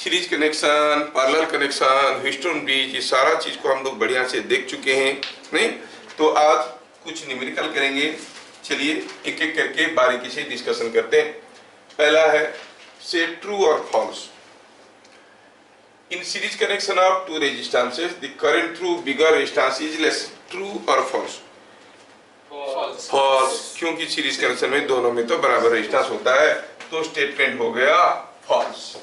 Series connection, parallel connection, Houston bridge, ये सारा चीज को हम लोग बढ़िया से देख चुके हैं नहीं। तो आज कुछ न्यूमेरिकल करेंगे। चलिए एक एक करके बारीकी से डिस्कशन करते हैं। पहला है से ट्रू और false. In series connection of two resistances the current through bigger resistance is less. True और फॉल्स? फॉल्स, क्योंकि सीरीज कनेक्शन में दोनों में तो बराबर रेजिस्टेंस होता है, तो स्टेटमेंट हो गया false.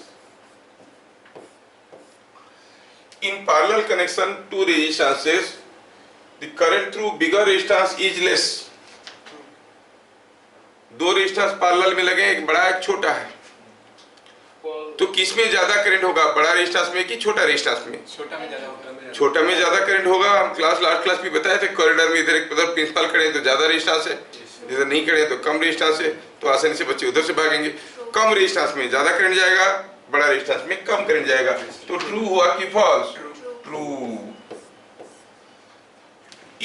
In parallel connection two resistances, the current through bigger resistance is less. दो रेजिस्टेंस पैरेलल में लगे, एक बड़ा एक छोटा है, तो किस में ज्यादा करंट होगा, बड़ा रेजिस्टेंस में कि छोटा रेजिस्टेंस में? छोटा में ज्यादा करंट होगा। हम लास्ट क्लास भी बताए थे, कॉरिडोर में इधर एक प्रिंसिपल खड़े हैं तो ज्यादा रेजिस्टेंस है, इधर नहीं खड़े तो कम रेजिस्टेंस है, तो आसानी से बच्चे उधर से भागेंगे। कम रेजिस्टेंस में ज्यादा करंट जाएगा, बड़ा रेजिस्टेंस में कम करंट जाएगा। तो ट्रू हुआ कि false? True.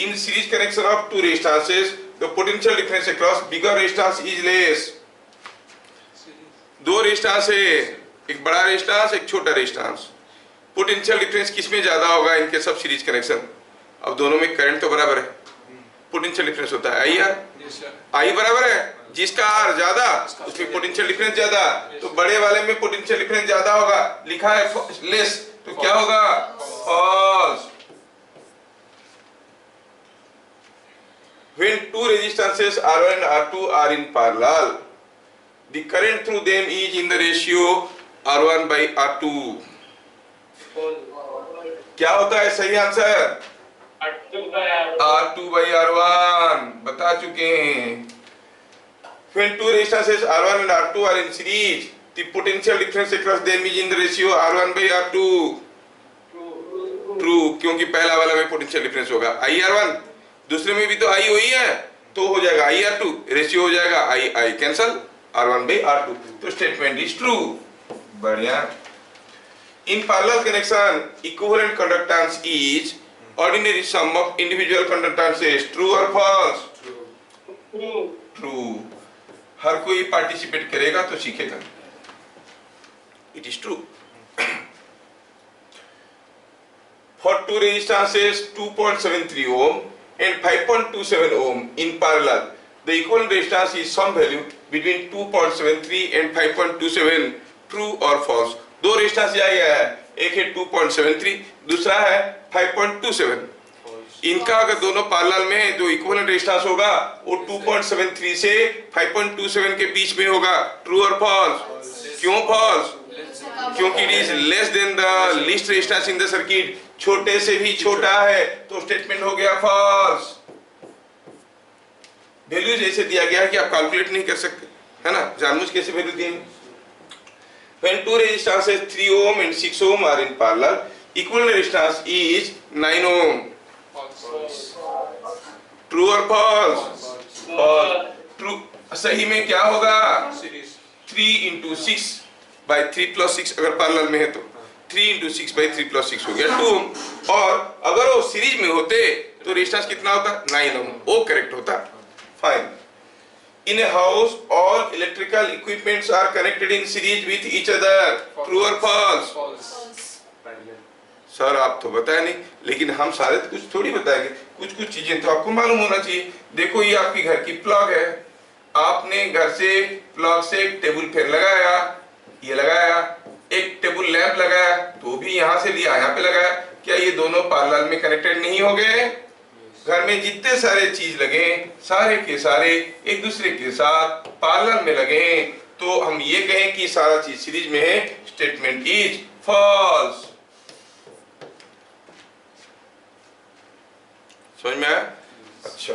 In series connection of two resistances the potential difference across bigger resistance is less. दो रेजिस्टेंस है, एक बड़ा रेजिस्टेंस एक छोटा रेजिस्टेंस, पोटेंशियल डिफरेंस किसमें ज्यादा होगा इनके सब सीरीज कनेक्शन? अब दोनों में करंट तो बराबर है, पोटेंशियल डिफरेंस होता है आई आर। आई बराबर है, जिसका आर ज्यादा उसमें पोटेंशियल डिफरेंस ज्यादा, तो बड़े वाले में पोटेंशियल डिफरेंस ज्यादा होगा। लिखा है लेस, तो क्या होगा? False. When two resistances R1 and R2 are in parallel, the current through them is in the ratio R1 by R2. क्या होता है सही आंसर? R2 by R1 बता चुके हैं। When two resistances R1 and R2 are in series, the potential difference across them is in the ratio R1 by R2. True, क्योंकि पहला वाला में पोटेंशियल डिफरेंस होगा IR1, दूसरे में भी तो I वही है, तो हो जाएगा IR2, रेशियो हो जाएगा I cancel, R1 by R2, तो स्टेटमेंट इज ट्रू। बढ़िया। In parallel connection equivalent conductance is ordinary sum of individual conductances. True और फॉल्स? ट्रू। हर कोई पार्टिसिपेट करेगा तो सीखेगा। It is true. For two resistances 2.73 ohm and 5.27 ohm in parallel, the equivalent resistance is some value between 2.73 and 5.27. True or false? दो resistance दिया गया है, एक है 2.73, दूसरा है 5.27। इनका अगर दोनों पैरेलल में जो इक्विवेलेंट रेजिस्टेंस होगा वो 2.73 से 5.27 के बीच में होगा। ट्रू और फॉल्स? क्यों फॉल्स? क्योंकि it is less than the least resistance in the circuit, छोटे से भी छोटा है, तो स्टेटमेंट हो गया फॉल्स। वैल्यूज ऐसे दिया गया है कि आप कैलकुलेट नहीं कर सकते, है ना, जानबूझ कैसे वैल्यू दिए। When two resistances 3 ohm and 6 ohm are in parallel, equivalent resistance is 9 ohm. True or false? False. True। सही में क्या होगा? 3 into 6 by 3 plus 6 अगर पैरेलल में है तो 3 into 6 by 3 plus 6 हो गया 2 ohm। और अगर वो सीरीज में होते तो रेजिस्टेंस कितना होता? 9 ohm। वो करेक्ट होता। Fine. In a house, all electrical equipments are connected in series with each other. True or false? Sir आप तो बताया नहीं, लेकिन हम सारे तो कुछ थोड़ी बताएंगे, कुछ चीजें तो आपको मालूम होना चाहिए। देखो ये आपकी घर की प्लग है, आपने घर से प्लग से एक टेबल फैन लगाया, ये लगाया, एक टेबल लैंप लगाया, तो भी यहाँ से लिया यहाँ पे लगाया, क्या ये दोनों पैरेलल में कनेक्टेड नहीं हो गए? घर में जितने सारे चीज लगे सारे के सारे एक दूसरे के साथ पैरेलल में लगे, तो हम ये कहें कि सारा चीज सीरीज में है, स्टेटमेंट इज फॉल्स। समझ में आया? अच्छा,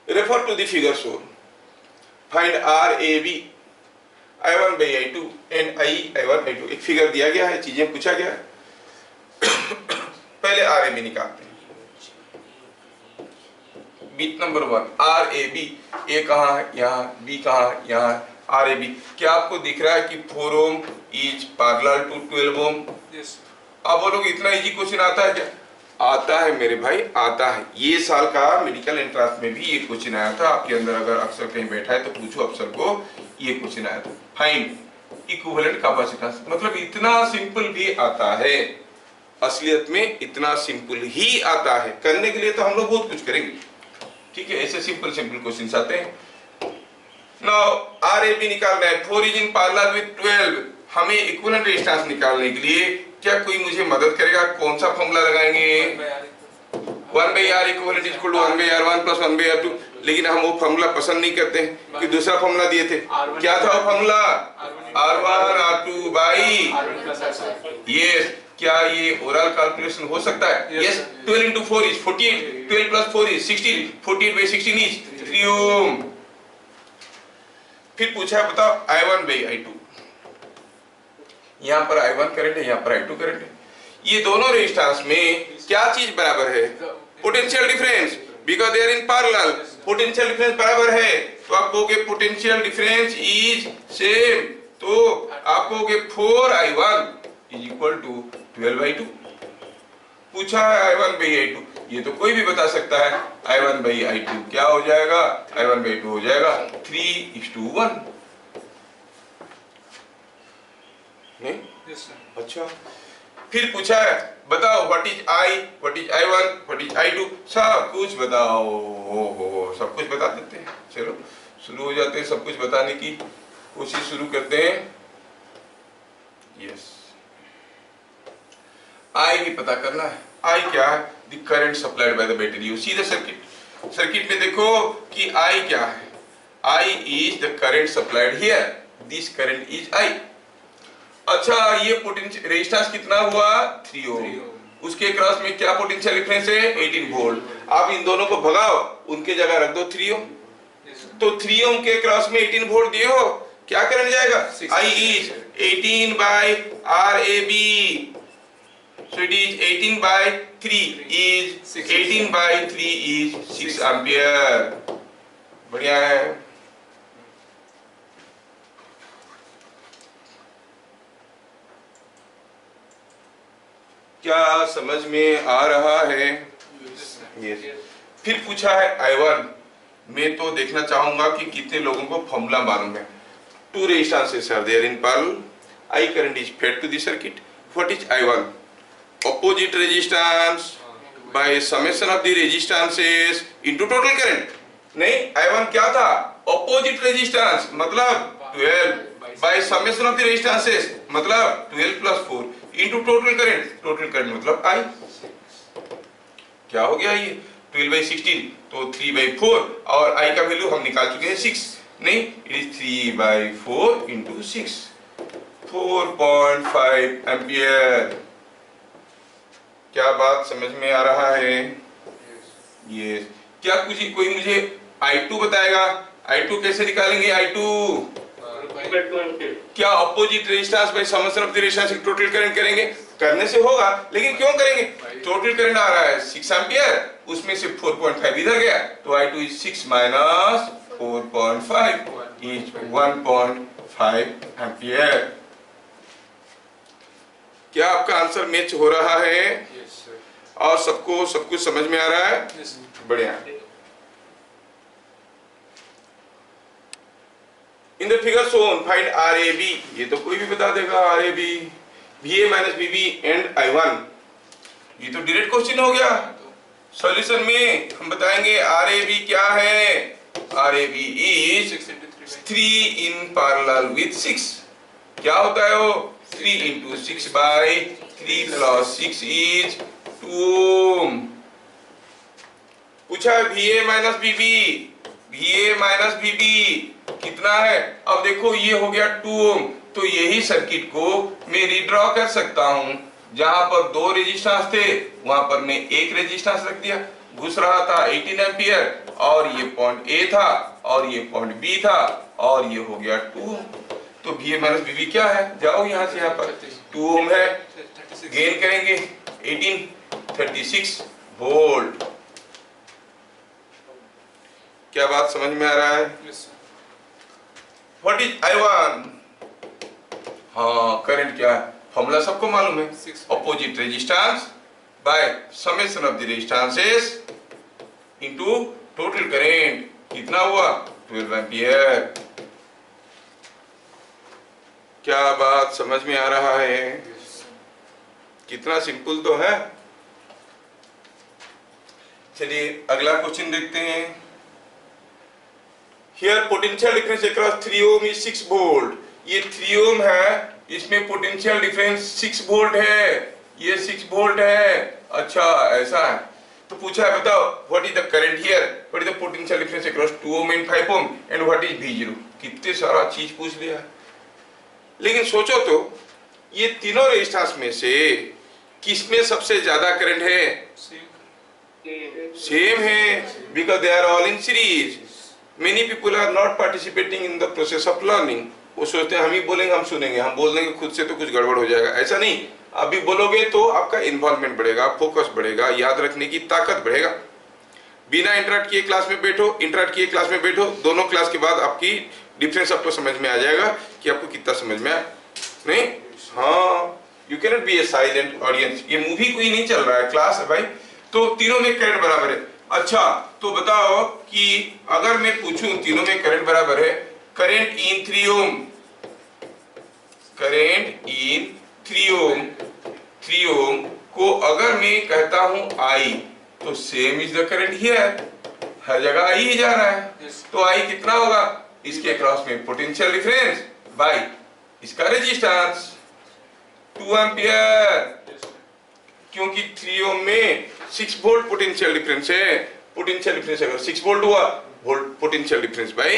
refer to the figure shown. Find RAB I1 by I2 and I1 by I2। एक फिगर दिया गया है, चीजें पूछा गया है। पहले RAB निकालते हैं। बीट नंबर 1 RAB, A कहाँ है? यहाँ। B कहाँ है? यहाँ। RAB क्या आपको दिख रहा है कि 4 ohm is parallel to 12 ohm? अब बोलोगे इतना इजी क्वेश्चन आता है क्या? आता है मेरे भाई, आता है। ये साल का मेडिकल एंट्रेंस में भी ये क्वेश्चन आया था। आपके अंदर अगर अक्सर कहीं बैठा है तो पूछो अफसर को, ये क्वेश्चन आया था। Find equivalent capacitance. मतलब इतना सिंपल भी आता है, असलियत में इतना सिंपल ही आता है। करने के लिए तो हम लोग बहुत कुछ करेंगे, ठीक है, ऐसे सिंपल सिंपल क्वेश्चंस आते हैं। नाउ आरएबी निकालना है, 4 इज इन पैरेलल विद 12। हमें इक्विवेलेंट रेजिस्टेंस निकालने के लिए क्या कोई मुझे मदद करेगा? कौन सा फॉर्मूला लगाएंगे? 1/r equivalent is equal to 1/r1 plus 1/r2। लेकिन हम वो फॉर्मूला पसंद नहीं करते हैं कि दूसरा फॉर्मूला दिए थे। क्या था वो formula? r1 r2 by yes. क्या ये ओरल कैलकुलेशन हो सकता है? Yes. 12 into 4 is 48, 12 plus 4 is 16, 48 by 16 is 3 ohm। फिर पूछा है बताओ I1 by I2। यहाँ पर I1 करंट है, यहाँ पर I2 करंट है। ये दोनों रेजिस्टेंस में क्या चीज बराबर है? Potential difference, because they are in parallel. Potential difference बराबर है तो आप कहोगे पोटेंशियल डिफरेंस इज सेम, तो आप कहोगे 4I1 इज इक्वल टू 12/2। पूछा है I1 by I2, ये तो कोई भी बता सकता है। I1 by I2 क्या हो जाएगा? I1 by 2 हो जाएगा 3:1। नहीं? अच्छा, फिर पूछा है बताओ what is I, what is I1, what is I2, सब कुछ बताओ। हो सब कुछ बता देते हैं। चलो शुरू हो जाते हैं, सब कुछ बताने की कोशिश शुरू करते हैं। यस, I भी पता करना है। I क्या है? The current supplied by the battery. You see the circuit. Circuit में देखो कि I क्या है? I is the current supplied here, this current is I। अच्छा, ये पोटेंशियल रेजिस्टेंस कितना हुआ? 3 ओम। उसके क्रॉस में क्या पोटेंशियल डिफरेंस है? 18 वोल्ट। आप इन दोनों को भगाओ, उनके जगह रख दो 3 ओम। तो 3 ओम के क्रॉस में 18 वोल्ट दिए हो, क्या करंट जाएगा? I is 18 by RAB। So it is 18 by 3 is 18 by 3 is 6 ampere। बढ़िया है। क्या समझ में आ रहा है? yes। फिर पूछा है I1। मैं तो देखना चाहूंगा कि कितने लोगों को फॉर्मूला मालूम है। 2 resistances are there in parallel। I current is fed to the circuit। What is I1? Opposite resistance by summation of the resistances into total current। नहीं, I1 क्या था? Opposite resistance मतलब 12 by summation of the resistances मतलब 12 plus 4 into total current। total current मतलब I। क्या हो गया ये? 12 by 16 तो 3 by 4 और I का वैल्यू हम निकाल चुके हैं 6। नहीं, it is 3 by 4 into 6, 4.5 ampere. क्या बात समझ में आ रहा है? ये क्या कोई मुझे I2 बताएगा? I2 कैसे निकालेंगे? I2 क्या opposite resistance by summation of the resistance की टोटल करंट करेंगे? करने से होगा, लेकिन क्यों करेंगे? टोटल करंट आ रहा है 6 एम्पियर, उसमें से 4.5 इधर गया, तो I2 is 6 minus 4.5 is 1.5 ampere. क्या आपका आंसर मैच हो रहा है? और सबको सब कुछ समझ में आ रहा है? बढ़िया। In the figure shown find RAB। ये तो कोई भी बता देगा RAB, VA minus BB and I1। ये तो डायरेक्ट क्वेश्चन हो गया। सॉल्यूशन में हम बताएंगे RAB क्या है। RAB is 3 in parallel with 6। क्या होता है वो? 3 into 6 by 3 plus 6 is 2 ohm। पूछा VA minus BB, VA minus BB कितना है? अब देखो ये हो गया 2 ओम, तो यही सर्किट को मैं रिड्रॉ कर सकता हूं। जहां पर 2 रेजिस्टेंस थे वहां पर मैं एक रेजिस्टेंस रख दिया, घुस रहा था 18 एम्पियर, और ये पॉइंट A था और ये पॉइंट B था, और ये हो गया 2 ओम। तो VA माइनस BB क्या है? जाओ यहां से यहां पर 2 ओम है, गेन करेंगे 18, 36 वोल्ट। क्या बात समझ में आ रहा है? What is I1? हाँ, करंट क्या है? फॉर्मूला सबको मालूम है। Opposite resistance by summation of the resistances into total current. कितना हुआ? 12 एम्पियर। क्या बात समझ में आ रहा है? कितना सिंपल तो है। चलिए अगला क्वेश्चन देखते हैं। Here potential difference across 3 ohm is 6 volt. ये 3 ओम है, इसमें पोटेंशियल डिफरेंस 6 वोल्ट है, ये 6 वोल्ट है। अच्छा ऐसा है, तो पूछा है बताओ what is the current here, what is the potential difference across 2 ohm and 5 ohm and what is V0। कितने सारा चीज पूछ लिया। लेकिन सोचो तो ये तीनों रेजिस्टेंस में से किसमें सबसे ज्यादा करंट है? सेम है, because they are all in series. Many people are not participating in the process of learning. वो सोचते हैं हम ही बोलेंगे हम सुनेंगे, हम बोल देंगे खुद से तो कुछ गड़बड़ हो जाएगा। ऐसा नहीं, अभी बोलोगे तो आपका इन्वॉल्वमेंट बढ़ेगा, फोकस बढ़ेगा, याद रखने की ताकत बढ़ेगा। बिना इंटरप्ट किए क्लास में बैठो, इंटरप्ट किए क्लास में बैठो, दोनों क्लास के बाद आपकी डिफरेंस आपको समझ में आ जाएगा कि आपको कितना समझ में आया। नहीं, हाँ, you can not be A silent audience. ये मूवी कोई नहीं चल रहा है, क्लास है भाई। तो तीनों में करंट बराबर है। अच्छा तो बताओ कि अगर मैं पूछूं तीनों में करंट बराबर है, current in 3 Om, current in 3 ओम, 3 ओम को अगर मैं कहता हूं I, तो same is the current here, हर जगह I ही जा रहा है। तो I कितना होगा? इसके क्रॉस में पोटेंशियल डिफरेंस बाय इसका रेजिस्टेंस 2 एम्पियर। क्योंकि 3 ओम में 6 वोल्ट पोटेंशियल डिफरेंस है। पोटेंशियल डिफरेंस अगर 6 वोल्ट हुआ, volt potential difference by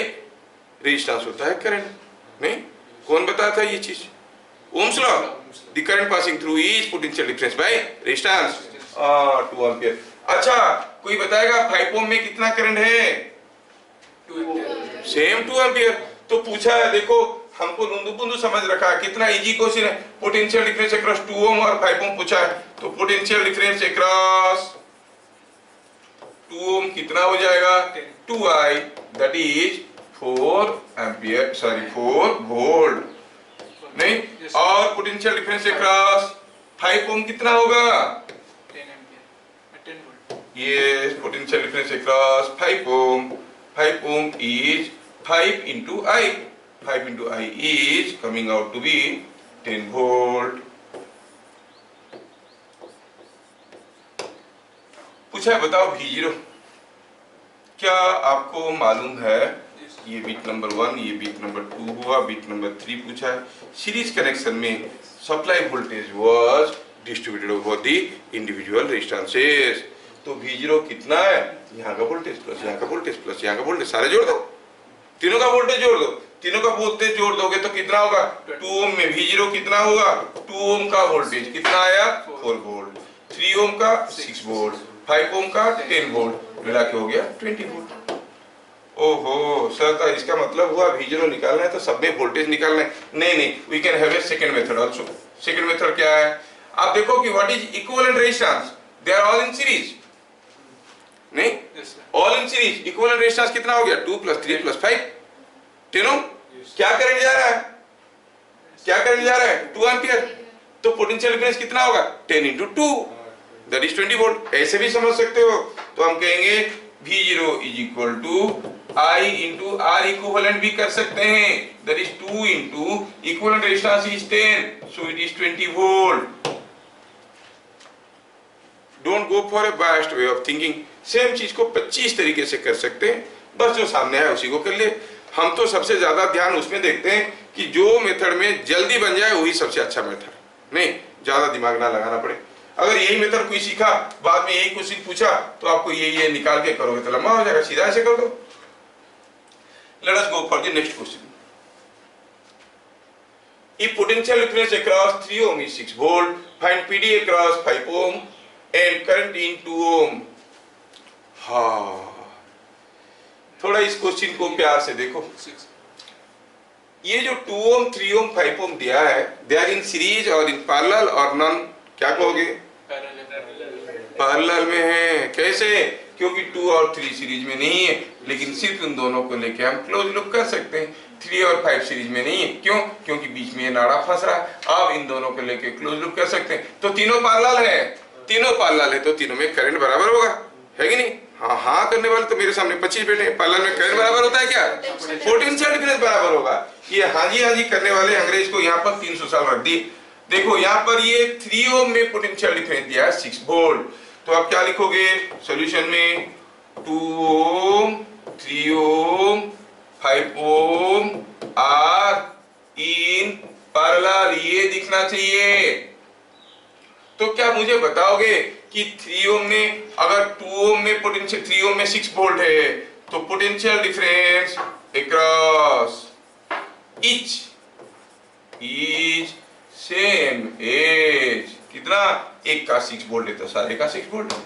resistance होता है करंट। नहीं, कौन बताया था ये चीज? Ohm's law. The current passing through is potential difference by resistance 2 ampere. अच्छा कोई बताएगा 5 ओम में कितना करंट है? 2 एम्पियर। Same 2 ampere. तो पूछा है, देखो हमको लुंदू पुंदू समझ रखा है, कितना इजी क्वेश्चन है। पोटेंशियल डिफरेंस अक्रॉस 2 ओम और 5 ओम पूछा है, तो पोटेंशियल डिफरेंस अक्रॉस 2 ओम कितना हो जाएगा? 2I, that is 4 ampere, sorry 4 volt. नहीं, और पोटेंशियल डिफरेंस अक्रॉस 5 ओम कितना होगा? 10 एम्पियर, 10 वोल्ट। ये potential difference across 5 ohm, 5 ohm is 5 into I, 5 into I is coming out to be 10 volt। पूछा है बताओ V0। क्या आपको मालूम है? ये बीट नंबर 1, ये बीट नंबर 2 हुआ, बीट नंबर 3 पूछा है। सीरीज कनेक्शन में supply voltage was distributed over the individual resistances. तो V0 कितना है? यहाँ का वोल्टेज प्लस यहाँ का वोल्टेज प्लस यहाँ का वोल्टेज, सारे जोड़ दो, तीनों का वोल्टेज जोड़ दो। तीनों का वोल्टेज जोड़ दोगे तो कितना होगा? 2 ओम में V0 कितना होगा? 2 ओम का वोल्टेज कितना आया? 4 वोल्ट। 3 ओम का 6 वोल्ट, 5 ओम का 10 वोल्ट, मिला के हो गया 20 वोल्ट। ओहो सर, तो इसका मतलब हुआ V0 निकालना है तो सब में वोल्टेज निकालना है? नहीं नहीं, we can have a second method also. Second method क्या है? आप देखो कि what is equivalent resistance, they are all in series. नहीं, all in series. Equivalent resistance कितना हो गया? 2 + 3 + 5, 10 ओम। क्या करंट जा रहा है? क्या करंट जा रहा है? 2 एम्पियर। तो पोटेंशियल डिफरेंस कितना होगा? 10 into 2, दैट इज 20 वोल्ट। ऐसे भी समझ सकते हो। तो हम कहेंगे V0 = I into R equivalent भी कर सकते हैं, that is 2 into equivalent resistance is 10, so it is 20 volt. Don't go for a biased way of thinking. Same चीज को 25 तरीके से कर सकते हैं, बस जो सामने है उसी को कर ले। हम तो सबसे ज्यादा ध्यान उसमें देखते हैं कि जो मेथड में जल्दी बन जाए वही सबसे अच्छा मेथड। नहीं, ज्यादा दिमाग ना लगाना पड़े। अगर यही मेथड कोई सीखा, बाद में यही क्वेश्चन पूछा, तो आपको ये निकाल के करोगे तो लंबा हो जाएगा, सीधा ऐसे कर दो। Let us go for the next question. If potential difference across 3 ohm is 6 volt, find PD across 5 ohm and current in 2 ohm। हाँ, थोड़ा इस क्वेश्चन को प्यार से देखो। ये जो 2 ओम, 3 ओम, 5 ओम दिया है, दे आर इन सीरीज और इन पैरेलल और नॉन, क्या कहोगे? पैरेलल में है। कैसे? क्योंकि 2 और 3 सीरीज में नहीं है, लेकिन सिर्फ उन दोनों को लेके हम क्लोज लूप कर सकते हैं। 3 और 5 सीरीज में नहीं है, क्यों? क्योंकि बीच में ये नाड़ा फंस रहा है। अब इन दोनों को लेके क्लोज लूप कर सकते हैं। तो तीनों पैरेलल है, तीनों पैरेलल है तो तीनों में करंट बराबर होगा, है कि नहीं? हाँ हाँ करने वाले तो मेरे सामने 25 बैठे हैं। पार्लर में करंट बराबर होता है क्या? पोटेंशियल डिफरेंस बराबर होगा। ये हाँ जी करने वाले अंग्रेज को यहाँ पर 300 साल रख दिए। देखो यहाँ पर ये 3 ओम में पोटेंशियल डिफरेंस दिया है 6 वोल्ट। तो आप क्या लिखोगे सॉल्यूशन में? 2 ओम, 3 ओम, 5 ओम आर इन पैरेलल, ये दिखना चाहिए। तो क्या मुझे बताओगे कि 3 ओम में अगर 2 ओम में पोटेंशियल 3 ओम में 6 वोल्ट है तो potential difference across each same as कितना? एक का 6 वोल्ट है तो सारे का 6 वोल्ट है।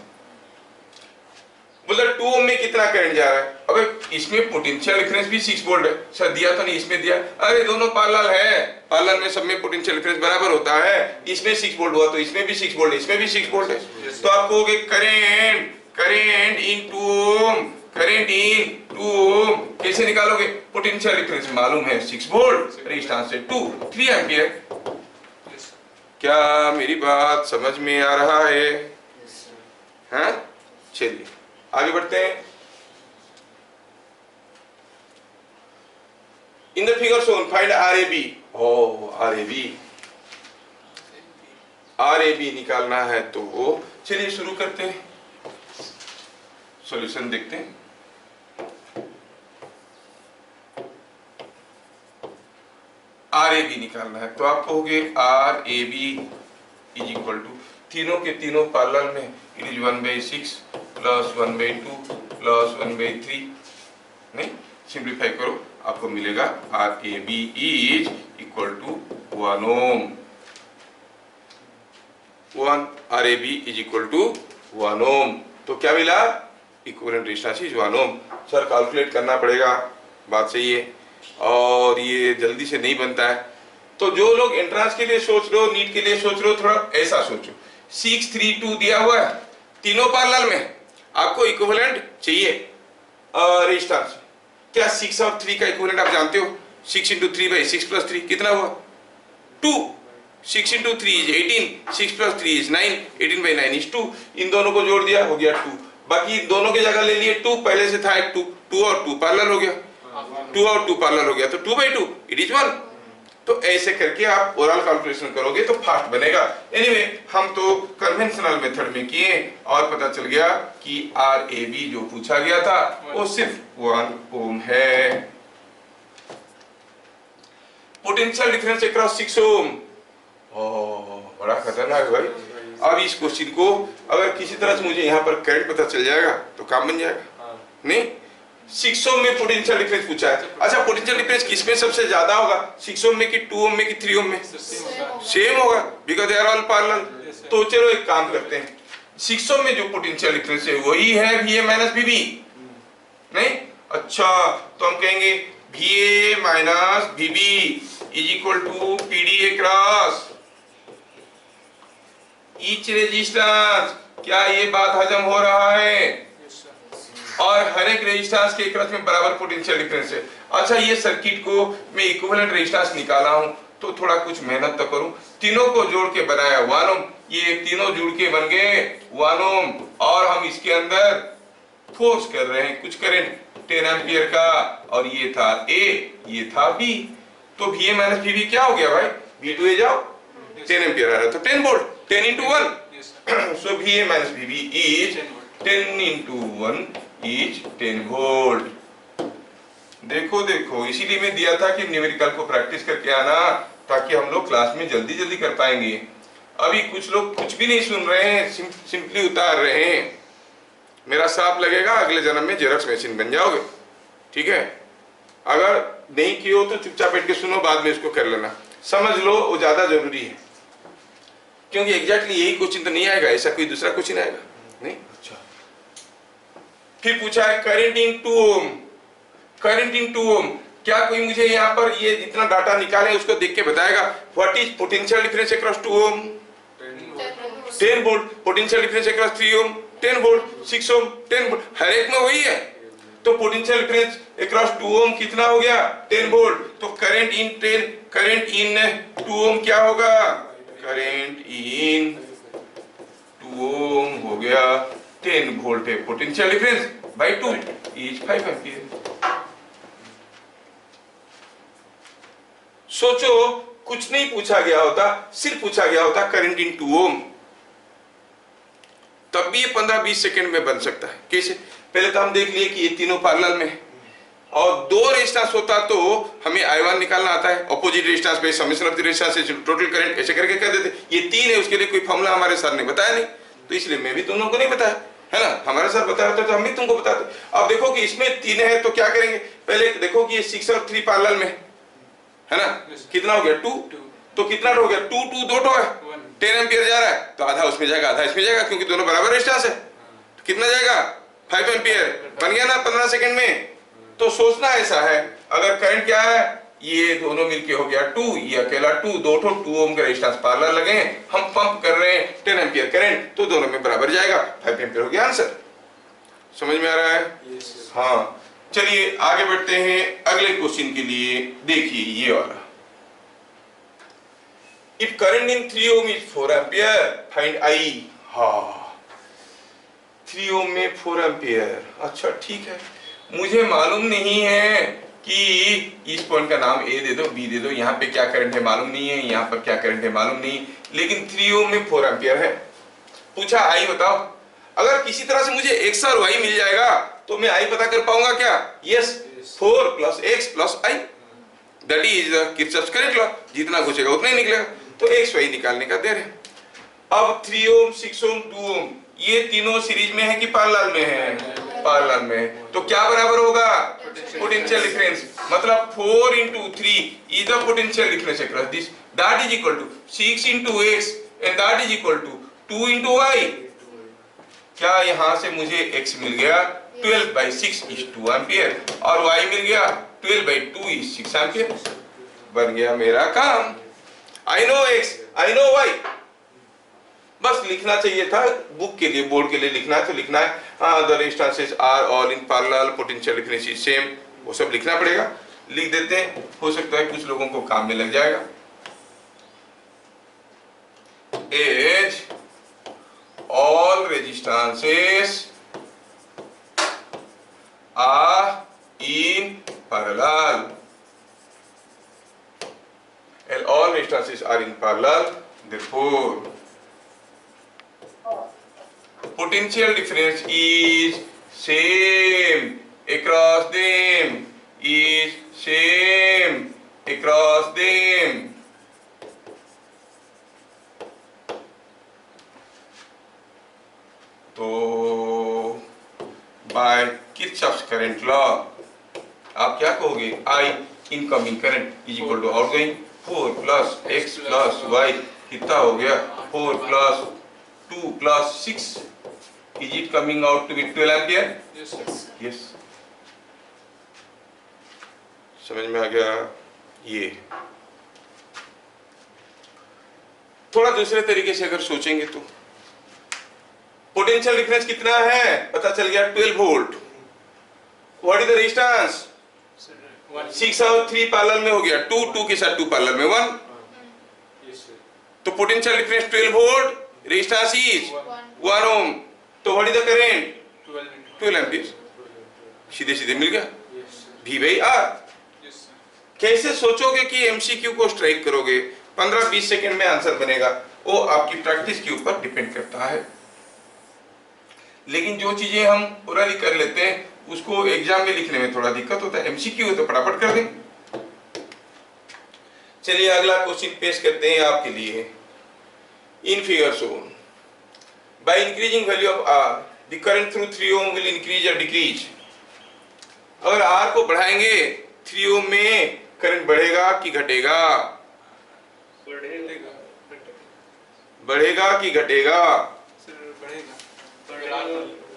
मतलब 2 ओम में कितना करंट जा रहा है? अबे इसमें पोटेंशियल डिफरेंस भी 6 वोल्ट है। सर दिया तो नहीं, इसमें दिया। अरे दोनों पैरेलल है, पैरेलल में सब में पोटेंशियल डिफरेंस बराबर होता है। इसमें 6 वोल्ट हुआ तो इसमें भी 6 वोल्ट है, इसमें भी 6 वोल्ट है। तो आप कहोगे current in 2 Om, current in 2 ओम कैसे निकालोगे? पोटेंशियल डिफरेंस मालूम है 6 वोल्ट, रेजिस्टेंस है 3 एम्पियर। क्या मेरी बात समझ में आ रहा है? हाँ चलिए आगे बढ़ते हैं। In the figure shown find RAB। RAB निकालना है तो चलिए शुरू करते हैं, सॉल्यूशन देखते हैं। RAB निकालना है तो आप कहोगे RAB इज इक्वल टू तीनों के तीनों पैरेलल में इट इज 1/6 प्लस 1/2 प्लस 1/3। नहीं सिंप्लीफाई करो आपको मिलेगा RAB is equal to 1 ohm. RAB is equal to 1 ohm. तो क्या मिला? Equivalent resistance is 1 ohm. Sir calculate करना पड़ेगा, बात सही है, और ये जल्दी से नहीं बनता है। तो जो लोग एंट्रेंस के लिए सोच रहे हो, नीट के लिए सोच रहे हो, थोड़ा ऐसा सोचो। 6 3 2 दिया हुआ है, तीनों पैरेलल में आपको इक्विवेलेंट चाहिए रेजिस्टेंस। क्या 6 और 3 का इक्विवेलेंट आप जानते हो? 6 × 3/6 + 3 कितना हुआ? 2। 6 × 3 इज 18, 6 + 3 इज 9, 18/9 इज 2। इन दोनों को जोड़ दिया, हो गया 2। बाकी दोनों के जगह ले लिए 2, पहले से था एक 2 और 2 पैरेलल हो गया, 2 और 2 पैरेलल हो गया, तो 2/2 इट इज 1। तो ऐसे करके आप ओरल कैलकुलेशन करोगे तो फास्ट बनेगा। एनीवे हम तो कन्वेंशनल मेथड में किए और पता चल गया कि RAB जो पूछा गया था वो सिर्फ 1 ओम है। पोटेंशियल डिफरेंस अक्रॉस 6 ओम, बड़ा खतरनाक भाई। अब इस क्वेश्चन को अगर किसी तरह से मुझे यहाँ पर करंट पता चल जाएगा तो काम बन जाएगा। नहीं 6 ओम में पोटेंशियल डिफरेंस पूछा है। अच्छा पोटेंशियल डिफरेंस किसमें सबसे ज्यादा होगा? 6 ओम में कि 2 ओम में कि 3 ओम में? सेम होगा because they are all parallel. तो चलो एक काम करते हैं, 6 ओम में जो पोटेंशियल डिफरेंस है वही है VA - VB। नहीं अच्छा तो हम कहेंगे VA - VB is equal to PD across each resistance. क्या ये बात हजम हो रहा है? और हर एक रेजिस्टेंस के अक्रॉस में बराबर पोटेंशियल डिफरेंस है। अच्छा ये सर्किट को मैं इक्विवेलेंट रेजिस्टेंस निकाला हूं तो थोड़ा कुछ मेहनत तो करूं। तीनों को जोड़ के बनाया 1 ओम, ये तीनों जुड़ के बन गए 1 ओम, और हम इसके अंदर फोर्स कर रहे हैं कुछ करंट 10 एम्पियर का, और ये था A ये था B। तो VA - VB क्या हो गया भाई? V2 जाओ, 10 एम्पियर आ रहा है तो 10 volt, 10 × 1। So VA - VB is 10 × 1 is 10 volt. देखो इसीलिए मैं दिया था कि न्यूमेरिकल को प्रैक्टिस करके आना ताकि हम लोग क्लास में जल्दी कर पाएंगे। अभी कुछ लोग कुछ भी नहीं सुन रहे हैं, सिंपली उतार रहे हैं। मेरा साफ लगेगा अगले जन्म में जेरॉक्स मशीन बन जाओगे, ठीक है? अगर नहीं किए हो तो चुपचाप बैठ के सुनो, बाद में इसको कर लेना, समझ लो वो ज्यादा जरूरी है। क्योंकि एग्जैक्टली यही क्वेश्चन तो नहीं आएगा, ऐसा कोई दूसरा क्वेश्चन आएगा नहीं। अच्छा फिर पूछा है current in 2 Om, current in 2 ohm. क्या कोई मुझे यहाँ पर ये जितना डाटा निकाले उसको देख के बताएगा what is potential difference across 2 ohm? 10 volt. Potential difference across 3 ohm 10 volt, 6 ohm 10 volt, हर एक में वही है। तो पोटेंशियल डिफरेंस अक्रॉस 2 ओम कितना हो गया? 10 वोल्ट। तो करंट इन 2 ओम क्या होगा? करंट इन 2 ओम हो गया 10 वोल्ट है, potential difference by 2 is 5 ampere. सोचो कुछ नहीं पूछा गया होता, सिर्फ पूछा गया होता करंट इन 2 ओम, तब भी ये 15-20 सेकंड में बन सकता है। कैसे? पहले तो हम देख लिए कि ये तीनों पैरेलल में है, और 2 रेजिस्टेंस होता तो हमें I1 निकालना आता है, ऑपोजिट रेजिस्टेंस पे summation of the resistance total current, ऐसे करके कर देते। ये 3 है, उसके लिए कोई फॉर्मूला हमारे सर ने बताया नहीं, तो इसलिए मैं भी तुम लोगों को नहीं बताया, है ना। हमारे सर बताया तो हम भी तुमको बताते। अब देखो कि इसमें 3 है तो क्या करेंगे, पहले देखो कि ये 6 और 3 पैरेलल में है ना, कितना हो गया 2, तो कितना हो गया 2 2 2 है, 10 एम्पियर जा रहा है, तो आधा उसमें जाएगा आधा इसमें जाएगा, क्योंकि दोनों बराबर रेजिस्टेंस है। तो कितना जाएगा 5 एम्पियर, बन गया ना 15 सेकंड में। तो सोचना ऐसा है, अगर करंट क्या है, ये दोनों मिलके हो गया 2, ये अकेला 2, 2 ओम के रेजिस्टेंस पैरेलल लगे हैं, हम पंप कर रहे हैं 10 एम्पियर करंट, तो दोनों में बराबर जाएगा, 5 एम्पियर हो गया आंसर। समझ में आ रहा है? हाँ, चलिए आगे बढ़ते हैं अगले क्वेश्चन के लिए। देखिए ये वाला, if current in 3 ohm is 4 ampere find I। हाँ, 3 ओम में 4 एम्पियर, अच्छा ठीक है, मुझे मालूम नहीं है कि इस पॉइंट का नाम A दे दो, B दे दो, यहाँ पे क्या करंट है मालूम नहीं है, यहाँ पर क्या करंट है मालूम नहीं, लेकिन 3 ओम में 4 एम्पियर है। पूछा I बताओ, अगर किसी तरह से मुझे X और Y मिल जाएगा तो मैं I पता कर पाऊंगा क्या? Yes, 4 plus X plus I, that is Kirchhoff's current law, जितना घुसेगा उतना ही निकलेगा, तो X Y निकालने का देर है। अब 3 ओम 6 ओम 2 ओम ये तीनों सीरीज में है कि पैरेलल में है? पैरेलल में, तो क्या बराबर होगा? पोटेंशियल डिफरेंस, मतलब 4 into 3 is the potential difference across this, that is equal to 6 into X and that is equal to 2 into Y। क्या यहाँ से मुझे X मिल गया 12/6 is 2 एम्पियर, और Y मिल गया 12/2 is 6 एम्पियर, बन गया मेरा काम। I know X, I know Y, बस लिखना चाहिए था, बुक के लिए बोर्ड के लिए लिखना है तो लिखना है, the resistances are all in parallel, potential difference is same, वो सब लिखना पड़ेगा, लिख देते हैं, हो सकता है कुछ लोगों को काम में लग जाएगा। As all resistances are in parallel, and all resistances are in parallel, therefore potential difference is same across them, is same across them। तो by Kirchhoff's current law आप क्या कहोगे? I incoming current is equal to outgoing 4 plus X plus Y, कितना हो गया 4 plus 2 plus 6, is it coming out to be 12 ampere? Yes, समझ में आ गया? ये थोड़ा दूसरे तरीके से अगर सोचेंगे तो पोटेंशियल डिफरेंस कितना है पता चल गया, 12 volt. What is the resistance? 6 और 3 पैरेलल में हो गया, 2 2 के साथ 2 पैरेलल में 1, तो potential difference 12 volt, resistance is 1 ohm, तो what is the current? 12 ampere, सीधे सीधे मिल गया V/R। कैसे सोचोगे कि एमसीक्यू को स्ट्राइक करोगे? 15-20 सेकंड में आंसर बनेगा, वो आपकी प्रैक्टिस के ऊपर डिपेंड करता है। लेकिन जो चीजें हम ओरली कर लेते हैं उसको एग्जाम में लिखने में थोड़ा दिक्कत होता है, एमसीक्यू है तो फटाफट कर दें। चलिए अगला क्वेश्चन पेश करते हैं आपके लिए। In figure shown, by increasing value of R the current through 3 ohm will increase और डिक्रीज। अगर R को बढ़ाएंगे 3 ओम में करंट बढ़ेगा कि घटेगा? बढ़ेगा कि घटेगा?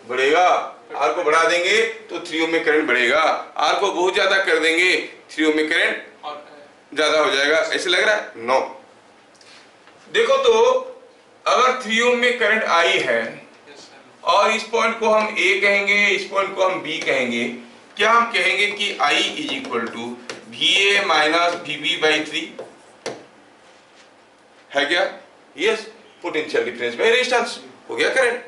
बढ़ेगा। R को बढ़ा देंगे तो 3 ओम में करंट बढ़ेगा, R को बहुत ज्यादा कर देंगे 3 ओम में करंट ज्यादा हो जाएगा, ऐसे लग रहा है? नो। देखो तो अगर 3 ओम में करंट I है और इस पॉइंट को हम A कहेंगे, इस पॉइंट को हम B कहेंगे, क्या हम कहेंगे कि I is equal to VA minus VB/3 है क्या? Yes, potential difference by resistance हो गया करंट।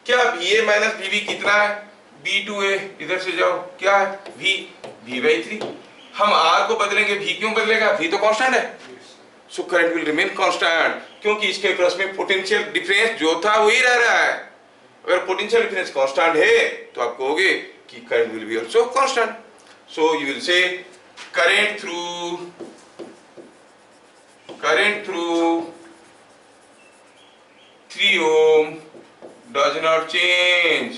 क्या VA माइनस VB कितना है? B2A, इधर से जाओ, क्या है? V/3। हम R को बदलेंगे, V क्यों बदलेगा? V तो कांस्टेंट है, so current will remain constant, क्योंकि इसके क्रॉस में पोटेंशियल डिफरेंस जो था वही रह रहा है। अगर पोटेंशियल डिफरेंस कांस्टेंट है तो आप कहोगे कि current will be also constant. So you will say current through 3 ohm does not change।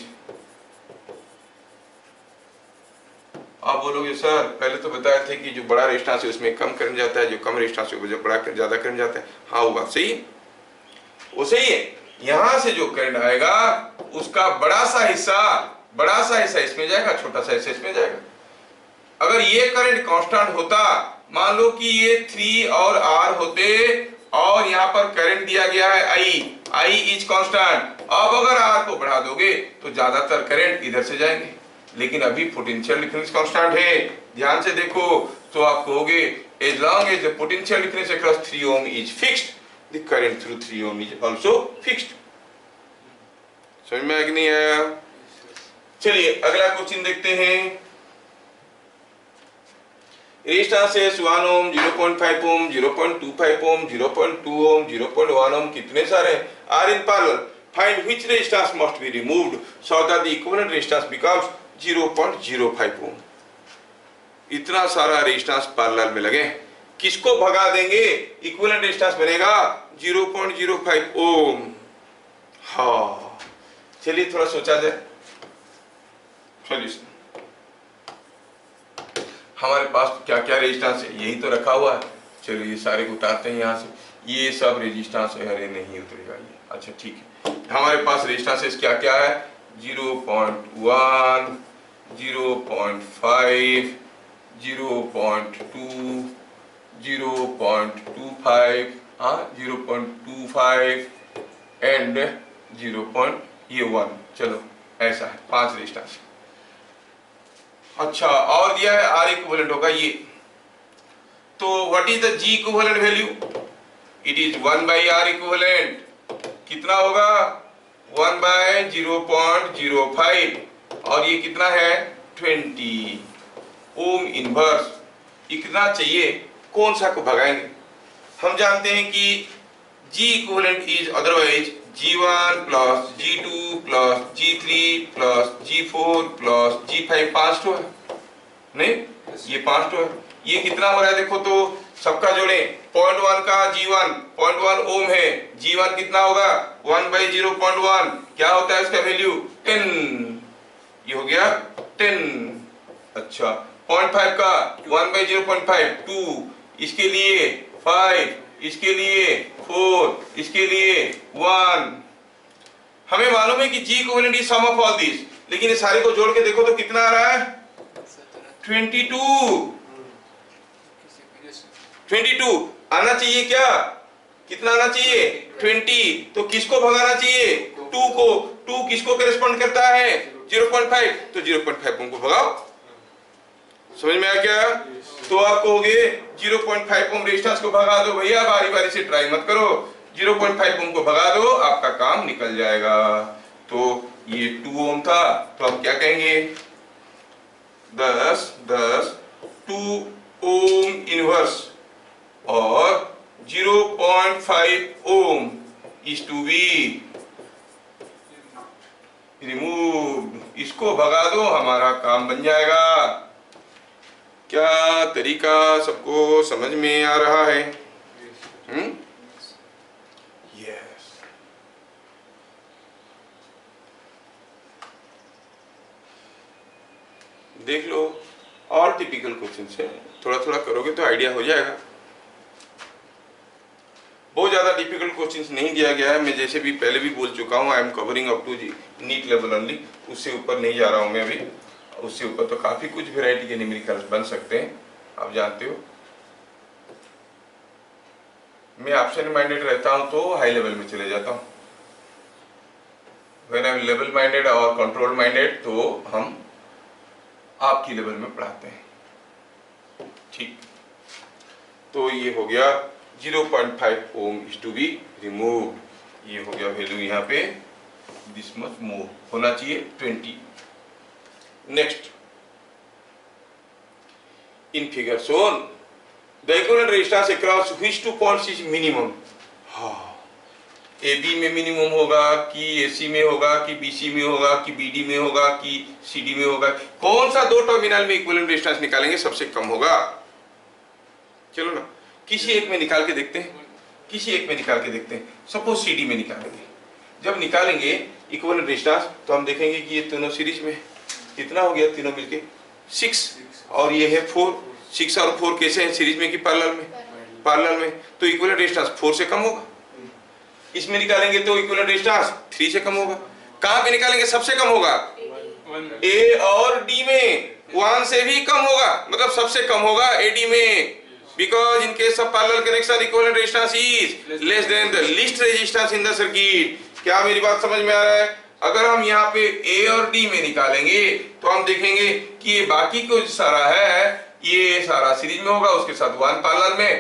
आप बोलोगे सर पहले तो बताए थे कि जो बड़ा रेजिस्टेंस है उसमें कम करंट जाता है, जो कम रेजिस्टेंस है वो जो बड़ा ज्यादा करंट जाता है। हाँ वो बात सही है, वो सही है। यहां से जो करंट आएगा उसका बड़ा सा हिस्सा इसमें जाएगा, छोटा सा हिस्सा इसमें जाएगा। अगर ये करंट कांस्टेंट होता, मान लो कि ये 3 और R होते और यहाँ पर करंट दिया गया है I इज कांस्टेंट। अब अगर R को बढ़ा दोगे तो ज्यादातर करंट इधर से जाएंगे, लेकिन अभी पोटेंशियल डिफरेंस कांस्टेंट है, ध्यान से देखो। तो आप कहोगे as long as the potential difference across 3 ohm is fixed, the current through 3 ohm is also fixed. समझ में आया कि नहीं आया? चलिए अगला क्वेश्चन देखते हैं। Resistance 1 ohm, 0.5 ohm, 0.25 ohm, 0.2 ohm, 0.1 ohm कितने सारे are in parallel. Find which resistance must be removed so that the equivalent resistance becomes 0.05 ohm. इतना सारा रेजिस्टेंस पैरेलल में लगे, किसको भगा देंगे? इक्विवेलेंट रेजिस्टेंस बनेगा 0.05 ohm। हाँ चलिए थोड़ा सोचा जाए सॉल्यूशन। हमारे पास क्या क्या रेजिस्टेंस है, यही तो रखा हुआ है। चलो ये सारे को उतारते हैं यहाँ से। ये सब रेजिस्टेंस है, अरे नहीं उतरेगा ये, अच्छा ठीक है। हमारे पास रेजिस्टेंस क्या क्या है? 0.1, 0.5, 0.2, 0.25, 0.25 एंड 0.1। चलो ऐसा है 5 रेजिस्टेंस। अच्छा और दिया है R इक्विवेलेंट होगा ये, तो what is the G equivalent value? It is 1 by R equivalent. कितना होगा? 1 by 0.05 और ये कितना है? 20 ओम इनवर्स। इतना चाहिए, कौन सा को भगाएंगे? हम जानते हैं कि G equivalent is otherwise G1 plus G2 plus G3 plus G4 plus G5। 5 तो है नहीं, ये 5 तो है। ये कितना हो रहा है देखो तो, सबका जोड़े। 0.1 का G1 0.1 ओम है, G1 कितना होगा? 1 by 0.1, क्या होता है इसका वैल्यू? 10। ये हो गया 10। अच्छा 0.5 का 1 by 0.5 2, इसके लिए 5, इसके लिए 4, इसके लिए 1। हमें मालूम है कि G equivalent is sum of all this, लेकिन ये सारे को जोड़ के देखो तो कितना आ रहा है? 22 आना चाहिए क्या? कितना आना चाहिए? 20। तो किसको भगाना चाहिए? 2 को। 2 किसको करेस्पॉन्ड करता है? 0.5, तो 0.5 ओम को भगाओ। समझ में आया क्या? तो आप कहोगे 0.5 ओम रेजिस्टेंस को भगा दो भैया, बारी बारी से ट्राई मत करो, 0.5 ओम को भगा दो, आपका काम निकल जाएगा। तो ये 2 ओम था, तो आप क्या कहेंगे? 2 ओम इनवर्स और 0.5 ओम इज टू बी रिमूव्ड। इसको भगा दो, हमारा काम बन जाएगा। क्या तरीका सबको समझ में आ रहा है? यस। देख लो और टिपिकल क्वेश्चन है, थोड़ा थोड़ा करोगे तो आइडिया हो जाएगा। बहुत ज्यादा डिफिकल्ट क्वेश्चंस नहीं दिया गया है। मैं जैसे भी पहले भी बोल चुका हूँ, I am covering up to NEET level only, उससे ऊपर नहीं जा रहा हूँ मैं अभी। उससे ऊपर तो काफी कुछ वेराइटी के न्यूमेरिकल्स बन सकते हैं, आप जानते हो। मैं ऑप्शन माइंडेड रहता हूँ तो हाई लेवल में चले जाता हूँ। When I am level minded और कंट्रोल माइंडेड तो हम आपकी लेवल में पढ़ाते हैं, ठीक। तो ये हो गया 0.5 ओम इज टू बी रिमूव्ड। ये हो गया वैल्यू यहाँ पे दिस मच मोर होना चाहिए 20. Next, in figure shown the equivalent resistance across which two points is minimum. हाँ, AB में मिनिमम होगा कि AC में होगा कि BC में होगा कि BD में होगा कि CD में होगा, कौन सा दो टर्मिनल में इक्विवेलेंट रेजिस्टेंस निकालेंगे सबसे कम होगा? चलो ना किसी एक में निकाल के देखते हैं, किसी एक में निकाल के देखते हैं. सपोज CD में निकालेंगे. जब निकालेंगे इक्विवेलेंट रेजिस्टेंस तो हम देखेंगे कि ये तीनों सीरीज में कितना हो गया, तीनों मिलके 6 और ये है 4. 6 और 4 कैसे हैं, सीरीज में कि पैरेलल में? पैरेलल में. तो इक्विवेलेंट रेजिस्टेंस 4 से कम होगा. इसमें निकालेंगे तो इक्विवेलेंट रेजिस्टेंस 3 से कम होगा. कहां पे निकालेंगे सबसे कम होगा? A और D में. 1 से भी कम होगा, मतलब सबसे कम होगा AD में, because in case of parallel connection equivalent resistance is less than the least resistance in the circuit. क्या मेरी बात समझ में आ रहा है? अगर हम यहाँ पे A और D में निकालेंगे तो हम देखेंगे कि ये बाकी को सारा है ये सारा सीरीज में होगा, उसके साथ 1 पैरेलल में,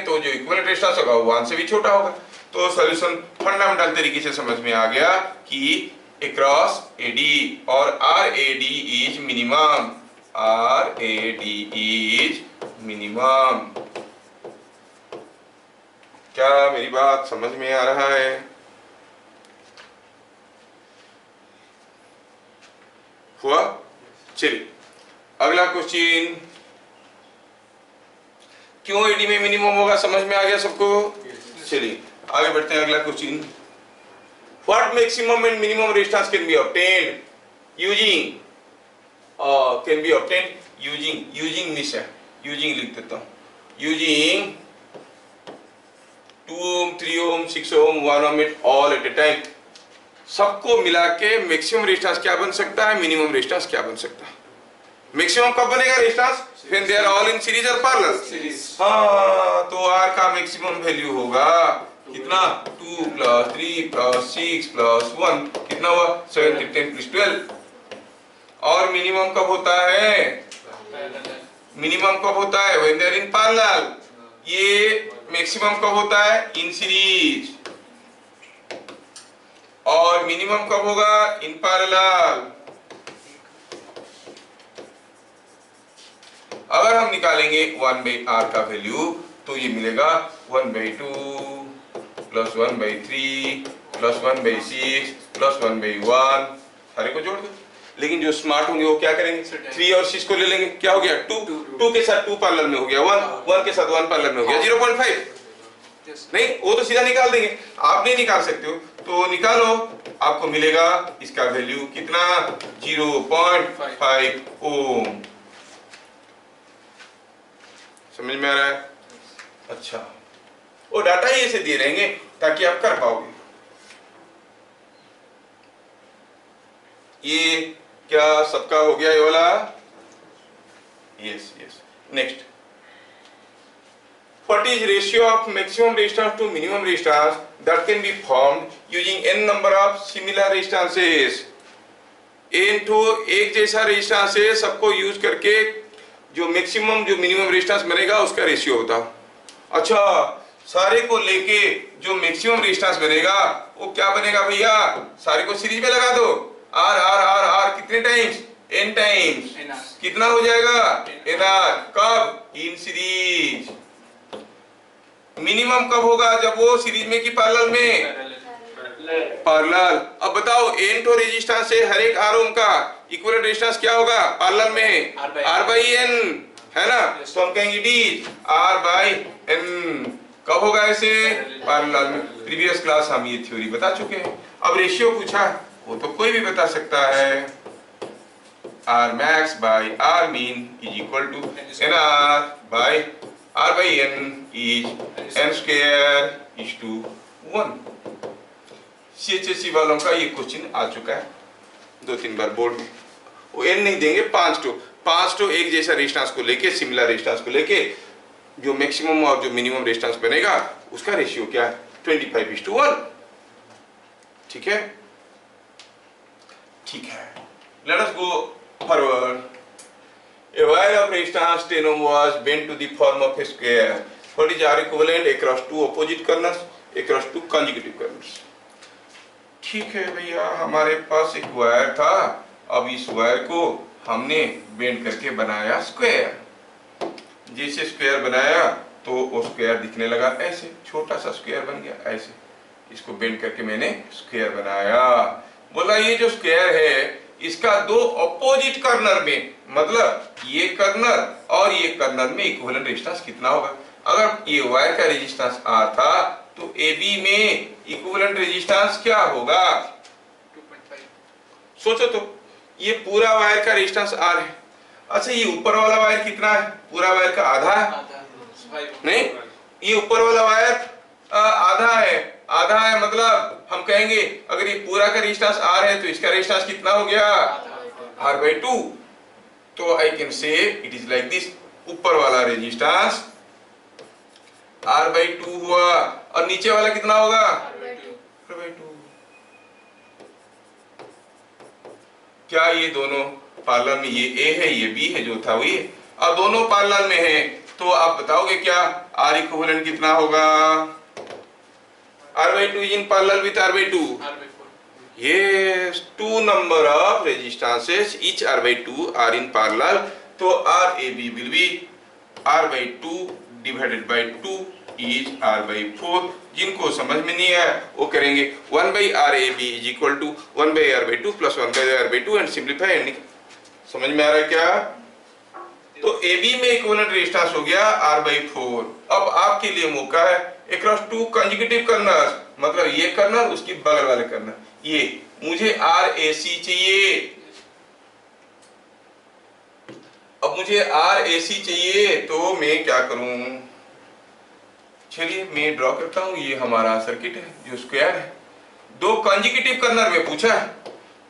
तो जो इक्विवेलेंट रेजिस्टेंस होगा वो 1 से भी छोटा होगा. तो सॉल्यूशन फंडामेंटल तरीके से समझ में आ गया कि across AD और RAD is minimum. RAD is minimum. क्या मेरी बात समझ में आ रहा है? हुआ? चलिए अगला क्वेश्चन. क्यों एडी में मिनिमम होगा समझ में आ गया सबको? चलिए आगे बढ़ते हैं. अगला question, what maximum and minimum resistance can be obtained using miss है, यूजिंग लिख देता हूं, using 2 ohm, 3 ohm, 6 ohm, 1 ohm all at a time. सबको मिला के मैक्सिमम रेजिस्टेंस क्या बन सकता है, मिनिमम रेजिस्टेंस क्या बन सकता है? मैक्सिमम कब बनेगा resistance? When they are all in series और पैरेलल. हाँ, तो R का मैक्सिमम वैल्यू होगा कितना? 2 + 3 + 6 + 1 कितना हुआ? 7 + 10 + 12. और मिनिमम कब होता है? मिनिमम कब होता है? When they are in parallel. ये मैक्सिमम कब होता है? In series. और मिनिमम कब होगा? In parallel. अगर हम निकालेंगे 1/R का वैल्यू तो ये मिलेगा 1/2 + 1/3 + 1/6 + 1/1. सारे को जोड़ दो. लेकिन जो स्मार्ट होंगे वो क्या करेंगे? 3 और 6 को ले लेंगे. क्या हो गया? 2 के साथ 2 पैरेलल में हो गया 1 के साथ 1 पैरेलल में हो गया 0.5. नहीं, वो तो सीधा निकाल देंगे. आप नहीं निकाल सकते हो तो निकालो, आपको मिलेगा इसका वैल्यू कितना? 0.5 ओम. समझ में आ रहा है? अच्छा, वो डाटा ही ऐसे दे रहेंगे ताकि आप कर पाओगे. ये क्या सबका हो गया ये वाला? Yes. Next, what is ratio of maximum resistance to minimum resistance that can be formed using n number of similar resistances? n तो एक जैसा रेजिस्टेंस है, सबको यूज करके जो मैक्सिमम जो मिनिमम रेजिस्टेंस बनेगा उसका रेशियो होता. अच्छा, सारे को लेके जो मैक्सिमम रेजिस्टेंस बनेगा वो क्या बनेगा भैया? सारे को सीरीज में लगा दो. R कितने टाइम्स? n times. कितना हो जाएगा? nr. कब? In series. मिनिमम कब होगा? जब वो सीरीज में कि पैरेलल में? पैरेलल. अब बताओ, n तो रेजिस्टेंस है हर एक R ओम का, इक्विवेलेंट रेजिस्टेंस क्या होगा पैरेलल में? R/N है ना. तो हम कहेंगे D R/N. कब होगा ऐसे? पैरेलल में. प्रीवियस क्लास हम ये थ्योरी बता चुके हैं. अब रेशियो पूछा, वो तो कोई भी बता सकता है. R max by R min is equal to NR by R/N is N square is to 1. CHSE वालों का ये क्वेश्चन आ चुका है 2-3 बार बोर्ड में. वो n नहीं देंगे, 5 तो एक जैसा रेजिस्टेंस को लेके, सिमिलर रेजिस्टेंस को लेके जो मैक्सिमम और जो मिनिमम रेजिस्टेंस बनेगा उसका रेशियो क्या है? 25:1. ठीक है. Let us go forward. A wire of resistance 10 ohm was bent to the form of a square. What is R equivalent across two opposite corners, across two consecutive corners? ठीक है भैया, हमारे पास एक वायर था, अब इस वायर को हमने बेंड करके बनाया स्क्वायर। जैसे स्क्वायर बनाया तो वो स्क्वायर दिखने लगा ऐसे, छोटा सा स्क्वायर बन गया ऐसे। इसको बेंड करके मैंने स्क्वायर बनाया। बोला ये जो स्क्वायर है इसका दो अपोजिट कर्नर में, मतलब ये कर्नर और ये कर्नर में इक्विवेलेंट रेजिस्टेंस कितना होगा। अगर ये वायर का रेजिस्टेंस R था तो AB में इक्विवेलेंट रेजिस्टेंस क्या होगा। 2.5। सोचो तो, ये पूरा वायर का रेजिस्टेंस R है। अच्छा ये ऊपर वाला वायर कितना है, पूरा वायर का आधा है नहीं, ये ऊपर वाला वायर आधा है, आधा है मतलब हम कहेंगे अगर ये पूरा का रेजिस्टेंस R है तो इसका रेजिस्टेंस कितना हो गया R/2। तो I can say it is like this, ऊपर वाला रेजिस्टेंस R/2 हुआ और नीचे वाला कितना होगा R/2। क्या ये दोनों पैरेलल में, ये A है ये B है, जो था वो ये, और दोनों पैरेलल में है, तो आप बताओगे क्या R इक्विवेलेंट कितना होगा। R/2 is in parallel with R/2. Yes, two number of resistances each R/2 are in parallel, तो RAB will be R/2 divided by 2 is R/4। जिनको समझ में नहीं है वो करेंगे 1/RAB is equal to 1/R/2 plus 1/R/2 and simplify and समझ में आ रहा है क्या। तो AB में इक्विवेलेंट रेजिस्टेंस हो गया R/4। अब आपके लिए मौका है across two consecutive कर्नर्स, मतलब ये कर्नर उसकी बगल वाले कर्नर, ये मुझे RAC चाहिए। अब मुझे RAC चाहिए तो मैं क्या करूं, चलिए मैं ड्रॉ करता हूं। ये हमारा सर्किट है जो स्क्वायर है, दो कंसेक्यूटिव कर्नर में पूछा है,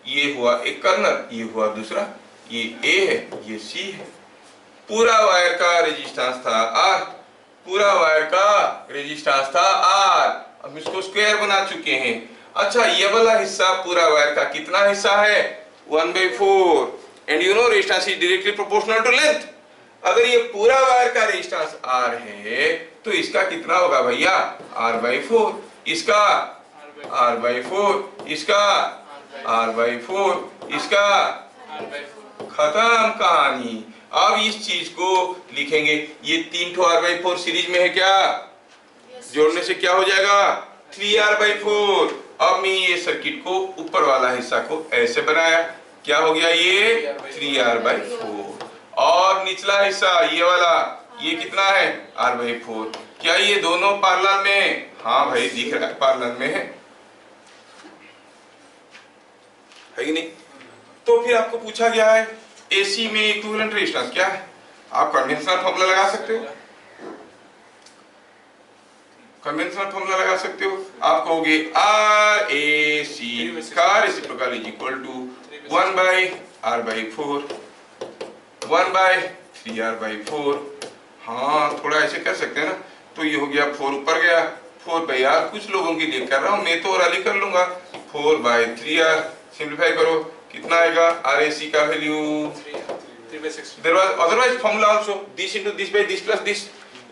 ये हुआ एक कर्नर, ये हुआ दूसरा, ये A है ये C है। पूरा वायर का रेजिस्टेंस था R, पूरा वायर का रेजिस्टेंस था R। हम इसको स्क्वायर बना चुके हैं। अच्छा ये वाला हिस्सा पूरा वायर का कितना हिस्सा है 1/4 and you know resistance is directly proportional to length. अगर ये पूरा वायर का रेजिस्टेंस R है तो इसका कितना होगा भैया R/4, इसका R/4, इसका R/4, इसका खत्म कहानी। अब इस चीज को लिखेंगे, ये 3 ठो R/4 सीरीज में है क्या, जोड़ने से क्या हो जाएगा 3R/4। अब मैं ये सर्किट को ऊपर वाला हिस्सा को ऐसे बनाया, क्या हो गया ये 3R/4, और निचला हिस्सा ये वाला ये कितना है R/4। क्या ये दोनों पैरेलल में, हाँ भाई दिख रहा है पैरेलल में है कि नहीं। तो फिर आपको पूछा गया है AC में इक्विवेलेंट रेजिस्टेंस क्या है, आप कन्वेंशनल फॉर्मूला लगा सकते हो, कन्वेंशनल फॉर्मूला लगा सकते हो। आप कहोगे RAC का reciprocal is equal to 1/R/4 1/3R/4। हाँ थोड़ा ऐसे कर सकते हैं ना, तो ये हो गया 4 ऊपर गया 4/R, कुछ लोगों के लिए कर रहा हूँ मैं तो और अली कर लूंगा 4/3R। सिंप्लीफाई करो कितना आएगा RAC का value 3/6। Otherwise formula also this into this by this plus this,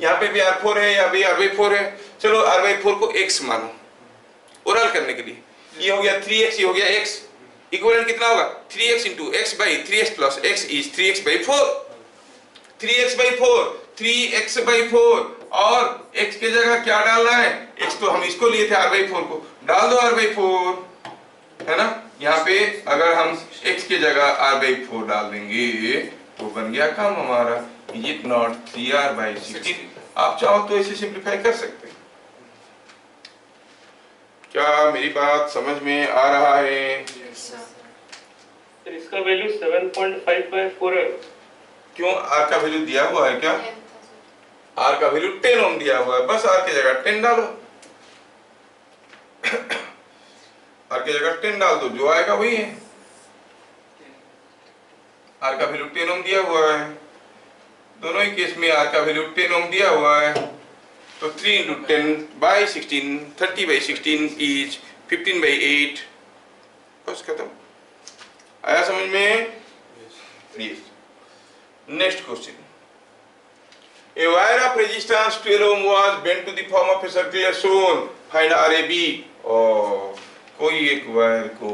यहाँ पे भी R4 है यहाँ पे R/4 है, चलो R/4 को x मानो ओरल करने के लिए, ये हो गया 3x, ये हो गया x, इक्विवेलेंट कितना होगा 3x into x/3x plus x is 3x/4, 3x/4, 3x/4, और x की जगह क्या डालना है, x तो हम इसको लिए थे R/4 को, डाल दो R/4 है ना। यहाँ पे अगर हम x की जगह R/4 डाल देंगे तो बन गया काम हमारा, इज इट नॉट 3R/16। आप चाहो तो इसे सिंप्लीफाई कर सकते हैं। क्या मेरी बात समझ में आ रहा है। सर इसका वैल्यू 7.5/4 है। क्यों, R का वैल्यू दिया हुआ है क्या, R का वैल्यू 10 ओम दिया हुआ है, बस R की जगह 10 डालो R की जगह 10 डाल दो, जो आएगा वही है। R का वैल्यू 10 ओम दिया हुआ है, दोनों ही केस में R का वैल्यू 10 ओम दिया हुआ है, तो 3 into 10/16 30/16 is 15/8, बस खत्म। आया समझ में। Next question, a wire of resistance 12 ohm was bent to the form of a circle as shown, find RAB। कोई एक वायर को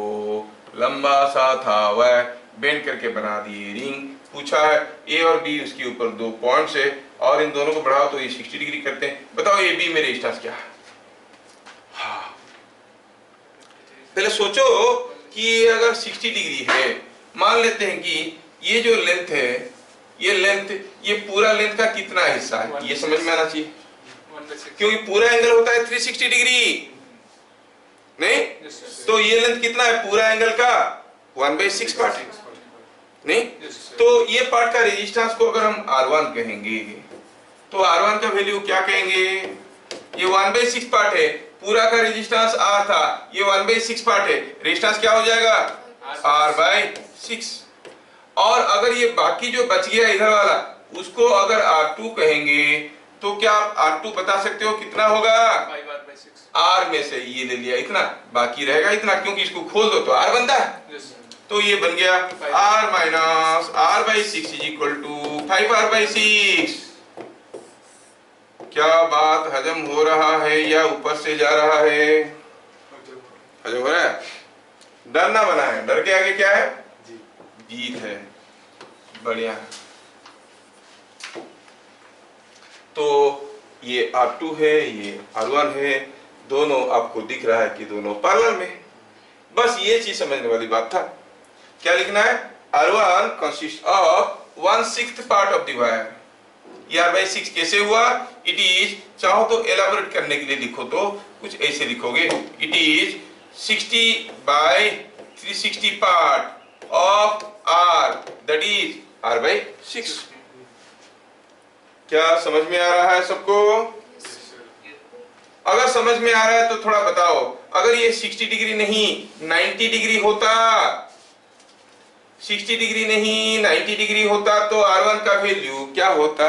लंबा सा था, वायर बेंड करके बना दिए रिंग। पूछा है ए और बी, उसके ऊपर 2 पॉइंट्स है और इन दोनों को बढ़ाओ तो ये 60 डिग्री करते हैं। बताओ ए बी में रेजिस्टेंस क्या है? हाँ, पहले सोचो कि अगर 60 डिग्री है, मान लेते हैं कि ये जो लेंथ है, ये लेंथ, ये पूरा लेंथ का कितना हिस्सा है, ये समझ में आना चाहिए, क्योंकि पूरा एंगल होता है 360 डिग्री नहीं? तो ये लेंथ कितना है पूरा एंगल का? 1/6 पार्ट है नहीं? तो ये पार्ट का रेजिस्टेंस को अगर हम R1 कहेंगे तो R1 का वैल्यू क्या कहेंगे? ये 1/6 पार्ट है, पूरा का रेजिस्टेंस R था, ये 1/6 पार्ट है, रेजिस्टेंस क्या हो जाएगा? R/6। और अगर ये बाकी जो बच गया इधर वाला, उसको अगर R2 कहेंगे तो क्या आप R2 बता सकते हो कितना होगा? R में से ये ले लिया इतना, बाकी रहेगा इतना, क्योंकि इसको खोल दो तो R बनता है। तो ये बन गया R minus R/6 is equal to 5R/6। क्या बात हजम हो रहा है या ऊपर से जा रहा है? हजम हो रहा है? डर ना बना है, डर के आगे क्या है? जीत है। बढ़िया है। तो ये R2 है, ये R1 है, दोनों आपको दिख रहा है कि दोनों पैरेलल में। बस ये चीज समझने वाली बात था। क्या लिखना है? R1 consists of 1/6 part of the wire. ये R/6 कैसे हुआ? इट इज, चाहो तो एलाबोरेट करने के लिए लिखो तो कुछ ऐसे लिखोगे, it is 60/360 part of R, that is R/6। क्या समझ में आ रहा है सबको? अगर समझ में आ रहा है तो थोड़ा बताओ, अगर ये 60 डिग्री नहीं 90 डिग्री होता, 60 डिग्री नहीं 90 डिग्री होता तो R1 का वैल्यू क्या होता?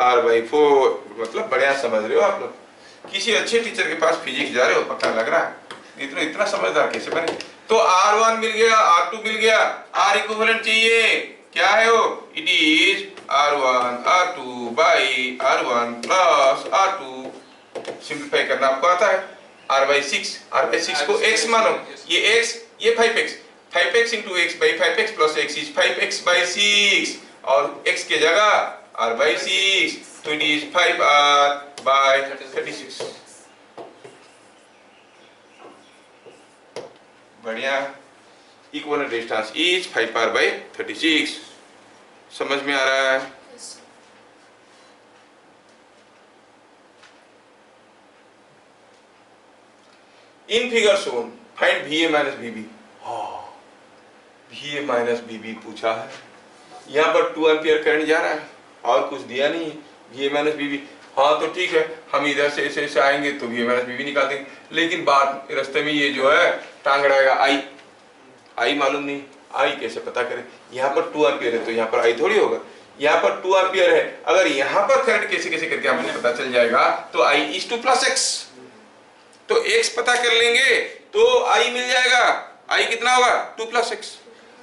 R/4। मतलब बढ़िया समझ रहे हो आप लोग, किसी अच्छे टीचर के पास फिजिक्स जा रहे हो, पता लग रहा है। इतना समझदार कैसे बने? तो R1 मिल गया, R2 मिल गया, R इक्विवेलेंट चाहिए, क्या है वो? It is R1 R2 by R1 plus R2। Simplify करना आपको आता है। R/6 को x मानो, ये x, ये 5x, 5x into x by 5x plus x is 5x/6 और x के जगह R/6, तो इट इज 5R/36। बढ़िया। Equivalent resistance is 5R/36। समझ में आ रहा है? In figure shown find VA minus VB। VA minus VB पूछा है, यहाँ पर 2 एम्पियर करंट जा रहा है और कुछ दिया नहीं है। VA माइनस VB, हाँ तो ठीक है, हम इधर से ऐसे आएंगे तो VA माइनस VB निकाल देंगे, लेकिन बात रास्ते में ये जो है टांग रहेगा I मालूम नहीं, I कैसे पता करें? यहाँ पर 2 एम्पियर है तो यहाँ पर I थोड़ी होगा, यहाँ पर 2 एम्पियर है, अगर यहाँ पर करंट कैसे कैसे करके आपको पता चल जाएगा तो I is 2 plus X, तो X पता कर लेंगे तो I मिल जाएगा। I कितना होगा? 2 plus X,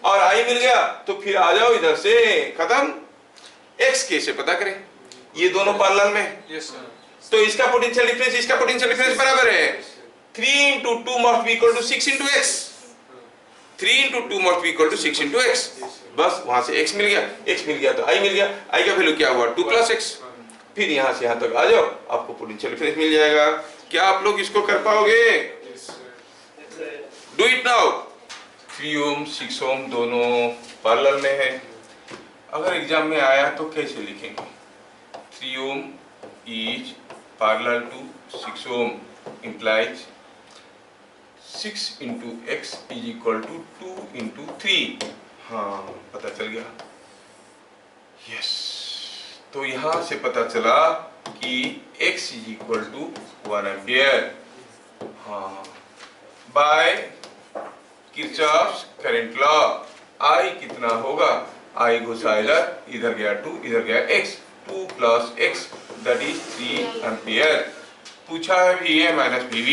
और I मिल गया तो फिर आ जाओ इधर से, खत्म। X कैसे पता करें? ये दोनों पैरेलल में, तो इसका पोटेंशियल डिफरेंस इसका पोटेंशियल डिफरेंस बराबर है 3 into 2 must be equal to 6 into X। 3 into 2 must be equal to 6 into X। बस वहां से X मिल गया, X मिल गया तो I मिल गया, I का वैल्यू क्या हुआ? 2 plus X। फिर यहाँ से यहाँ तक आ जाओ, आपको पोटेंशियल डिफरेंस मिल जाएगा। क्या आप लोग इसको कर पाओगे? Do it now. 3 ohm 6 ohm दोनों पैरेलल में है। अगर एग्जाम में आया तो कैसे लिखेंगे? 3 ohm is parallel to 6 ohm implies 6 into x is equal to 2 into 3। हाँ, पता चल गया। यस, तो यहाँ से पता चला कि x is equal to 1 ampere. हाँ, by Kirchhoff's current law I कितना होगा? I घुसा इधर गया 2, इधर गया x, 2 plus x that is 3 ampere. पूछा है VA माइनस VB,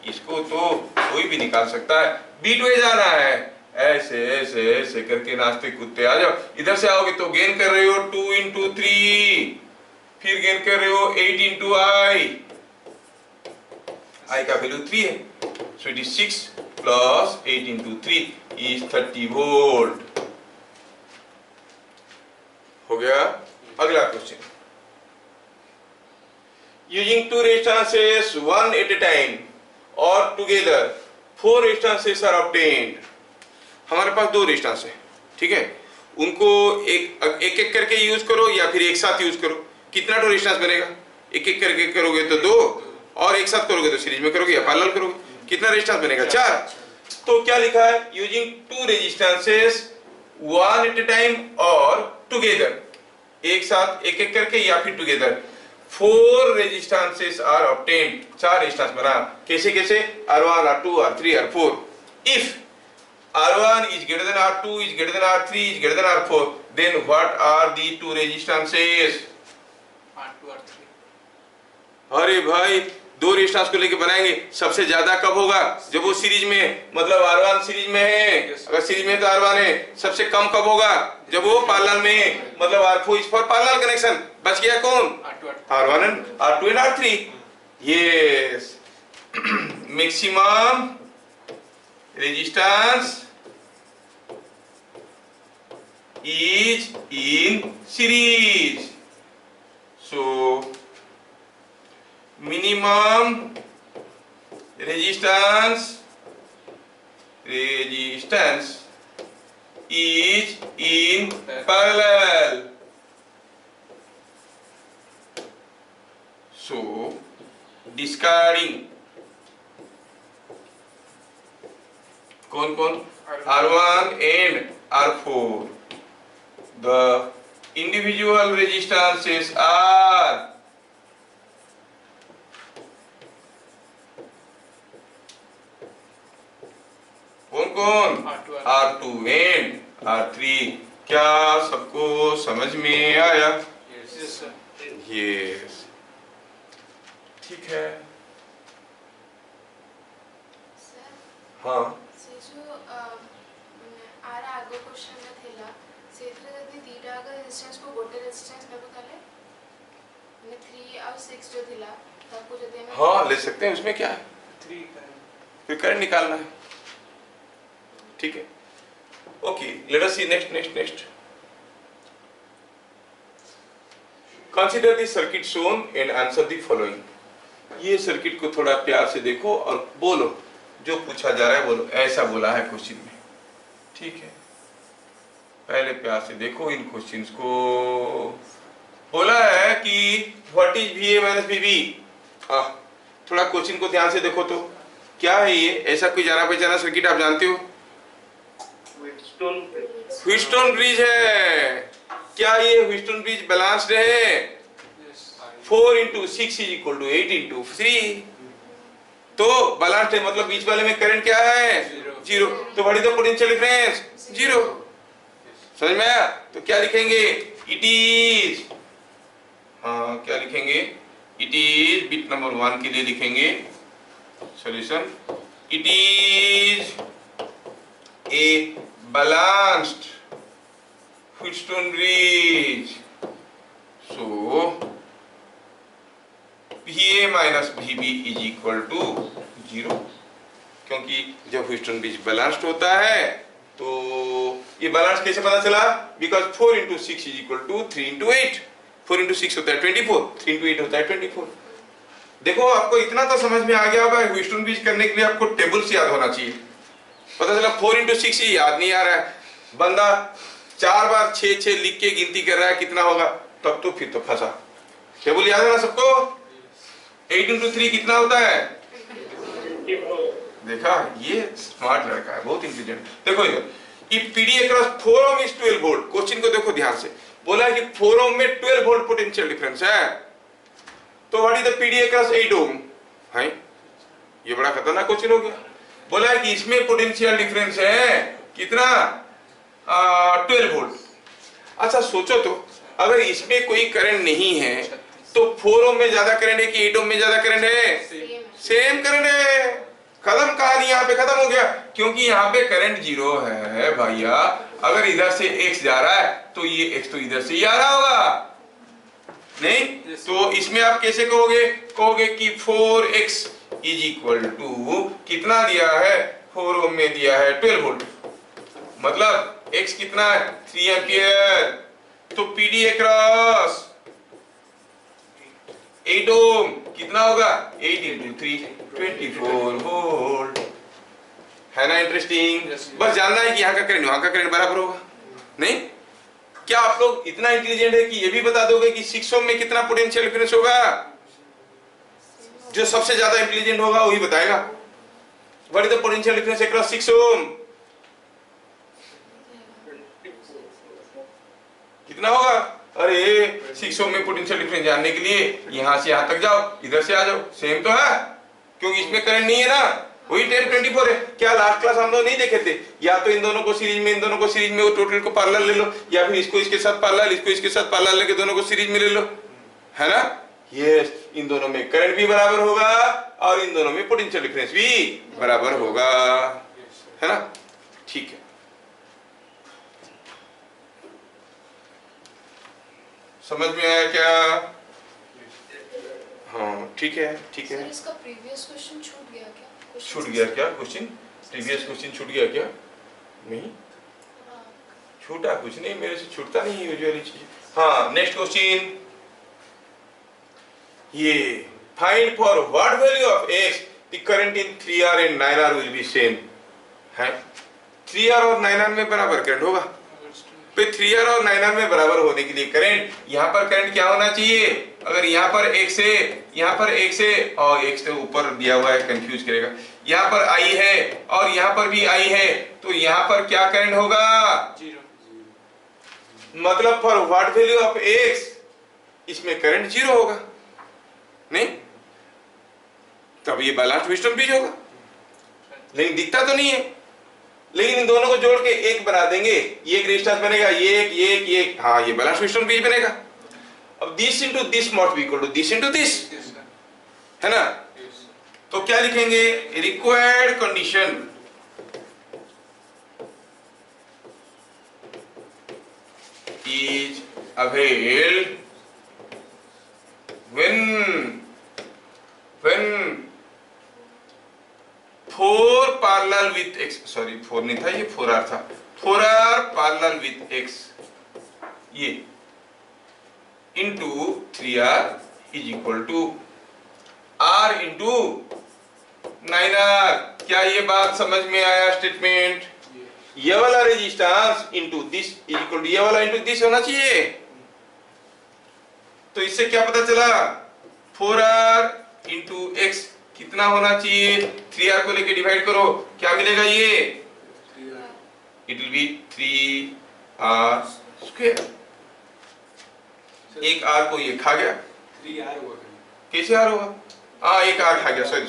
इसको तो कोई भी निकाल सकता है, बीट में जाना है, ऐसे ऐसे ऐसे करके नाचते कूदते आ जाओ। इधर से आओगे तो गेन कर रहे हो 2 into 3, फिर गेन कर रहे हो 8 into I I का वैल्यू 3 है, so it is 6 plus 8 into 3 is 30 volt. हो गया. अगला question. Using two resistances one at a time or together 4 resistances are obtained. हमारे पास 2 रेजिस्टेंस है, ठीक है, उनको एक एक करके यूज करो या फिर एक साथ यूज करो. कितना तो रेजिस्टेंस बनेगा? एक एक करके करोगे तो 2, और एक साथ करोगे तो सीरीज में करोगे या पैरेलल करोगे. कितना रेजिस्टेंस बनेगा? 4. तो क्या लिखा है? Using two resistances one at a time और टुगेदर, एक साथ एक एक करके या फिर together 4 resistances are obtained. 4 resistance बना. कैसे कैसे? R1, R2, R3, R4. If R1 is greater than R2 is greater than R3 is greater than R4, then what are the two resistances? R2, R3. अरे भाई, 2 resistance को लेके बनाएंगे. सबसे ज्यादा कब होगा? जब वो सीरीज में, मतलब R1 सीरीज में है. अगर सीरीज में तो R1 है. सबसे कम कब होगा? जब वो पैरेलल में है, मतलब R4 is for parallel connection. बच गया कौन? R1 and R2 and R3. Yes. Maximum resistance is in series. So minimum resistance is in parallel. So discarding कौन कौन? R1 and R4. The individual resistances are कौन कौन? R2 and R3. क्या सबको समझ में आया? Yes, sir. Yes. ठीक है. हाँ. आर आगो क्वेश्चन में थिला सेथरे जदी दीटा का रेजिस्टेंस को गोटे रेजिस्टेंस नेबो ताले ने 3 और 6 जो थिला ताको जदी हमें हाँ ले सकते हैं. उसमें क्या है? 3 का. फिर करंट निकालना है. ठीक है. Okay, let us see next. Consider the circuit shown and answer the following. ये सर्किट को थोड़ा प्यार से देखो और बोलो. जो पूछा जा रहा है बोलो. ऐसा बोला है क्वेश्चन में. ठीक है, पहले प्यार से देखो इन क्वेश्चंस को. बोला है कि what is VA minus VB. थोड़ा क्वेश्चन को ध्यान से देखो तो क्या है ये. ऐसा कोई जाना पहचाना सर्किट आप जानते हो? व्हीटस्टोन ब्रिज है. क्या ये व्हीटस्टोन ब्रिज बैलेंस्ड है? 4 into 6 is equal to 8 into 3. तो बैलेंस्ड है, मतलब बीच वाले में करंट क्या है? 0. तो what is the potential difference? 0. समझ में आया? तो क्या लिखेंगे? इट इज, हाँ क्या लिखेंगे? इट इज बिट नंबर 1 के लिए लिखेंगे solution. It is a balanced Wheatstone bridge. So VA minus VB is equal to 0. क्योंकि जब व्हीटस्टोन ब्रिज बैलेंस्ड होता है तो ये बैलेंस कैसे पता चला? Because 4 into 6 is equal to 3 into 8. 4 into 6 होता है 24, 3 into 8 होता है 24. देखो आपको इतना तो समझ में आ गया होगा. व्हीटस्टोन ब्रिज करने के लिए आपको टेबल्स याद होना चाहिए. पता चला 4 into 6 ही याद नहीं आ रहा है. बंदा 4 बार 6 लिख के गिनती कर रहा है कितना होगा, तब तो फिर तो फंसा. टेबल याद है ना सबको? 8 into 3 कितना होता है? देखा, ये स्मार्ट लड़का है, बहुत इंटेलिजेंट. देखो इधर, if PD across 4 ohm is 12 volt. Question को देखो ध्यान से. बोला है कि 4 ohm में 12 volt पोटेंशियल डिफरेंस है. तो what is the PD across 8 ohm? है, ये बड़ा खतरनाक क्वेश्चन हो गया. बोला है कि इसमें पोटेंशियल डिफरेंस है कितना? 12 वोल्ट. अच्छा सोचो तो, अगर इसमें कोई करंट नहीं है तो 4 ओम में ज्यादा करंट है कि 8 ओम में ज्यादा करंट है? सेम करंट है. खत्म कहानी, यहाँ पे खत्म हो गया. क्योंकि यहाँ पे करंट 0 है भैया. अगर इधर से x जा रहा है तो ये x तो इधर से ही आ रहा होगा नहीं? तो इसमें आप कैसे कहोगे? कहोगे कि 4x इज इक्वल टू कितना दिया है 4 ओम में दिया है 12 वोल्ट, मतलब x कितना है 3 एम्पियर, तो पीडी अक्रॉस 8 ओम कितना होगा 8 इंटू 3 24 वोल्ट। है ना इंटरेस्टिंग? Yes, yes. बस जानना है कि यहाँ का करंट वहां का करंट बराबर होगा। नहीं, क्या आप लोग इतना इंटेलिजेंट है कि ये भी बता दोगे कि 6 ओम में कितना पोटेंशियल डिफरेंस होगा? जो सबसे ज्यादा इंटेलिजेंट होगा वही बताएगा। What is the potential difference across 6 ओम? कितना होगा? अरे 6 ओम में पोटेंशियल डिफरेंस जानने के लिए यहां से यहां तक जाओ, इधर से आ जाओ, सेम तो है क्योंकि इसमें करंट नहीं है ना, वही 10 24 है। क्या लास्ट क्लास हम लोग नहीं देखे थे? या तो इन दोनों को सीरीज में, इन दोनों को सीरीज में, वो टोटल को पैरेलल ले लो, या फिर इसको इसके साथ पैरेलल, इसको इसके साथ पैरेलल लेके दोनों को सीरीज में ले लो, है ना? यस, इन दोनों में करंट भी बराबर होगा और इन दोनों में पोटेंशियल डिफरेंस भी बराबर होगा, है ना? ठीक है, समझ में आया क्या? हाँ ठीक है, ठीक है। सर इसका प्रीवियस क्वेश्चन छूट गया क्या? छूट गया क्या क्वेश्चन? प्रीवियस क्वेश्चन छूट गया क्या? नहीं हाँ। छूटा कुछ नहीं, मेरे से छूटता नहीं यूजुअली चीज। हाँ, नेक्स्ट क्वेश्चन, ये find for what value of x the current in 3R and 9R will be same. है 3R और 9R में बराबर करंट होगा, पे 3R और 9R में बराबर होने के लिए करंट, यहाँ पर करंट क्या होना चाहिए? अगर यहाँ पर x है, यहाँ पर x है और x तो ऊपर दिया हुआ है कंफ्यूज करेगा, यहाँ पर I है और यहाँ पर भी I है, तो यहाँ पर क्या करंट होगा? 0। मतलब for what value of x इसमें करंट 0 होगा, नहीं? तब ये बैलेंस सिस्टम बीज होगा, लेकिन दिखता तो नहीं है। लेकिन इन दोनों को जोड़ के एक बना देंगे, ये एक रेजिस्टेंस बनेगा, ये एक, हाँ ये बैलेंस सिस्टम बीज बनेगा। अब this into this must be equal to this into this, है ना? तो क्या लिखेंगे? Required condition is availed when 4 parallel with x, sorry 4 नहीं था, ये 4R था, 4R parallel with x ये into 3R is equal to R into 9R। क्या ये बात समझ में आया स्टेटमेंट? ये वाला resistance into this is equal to ये वाला इनटू दिस होना चाहिए। तो इससे क्या पता चला? 4R इनटू x कितना होना चाहिए? 3R को लेके डिवाइड करो, क्या मिलेगा? ये it will be 3R square. एक R को ये खा गया, 3R होगा। कैसे R होगा? एक R खा गया, सॉरी,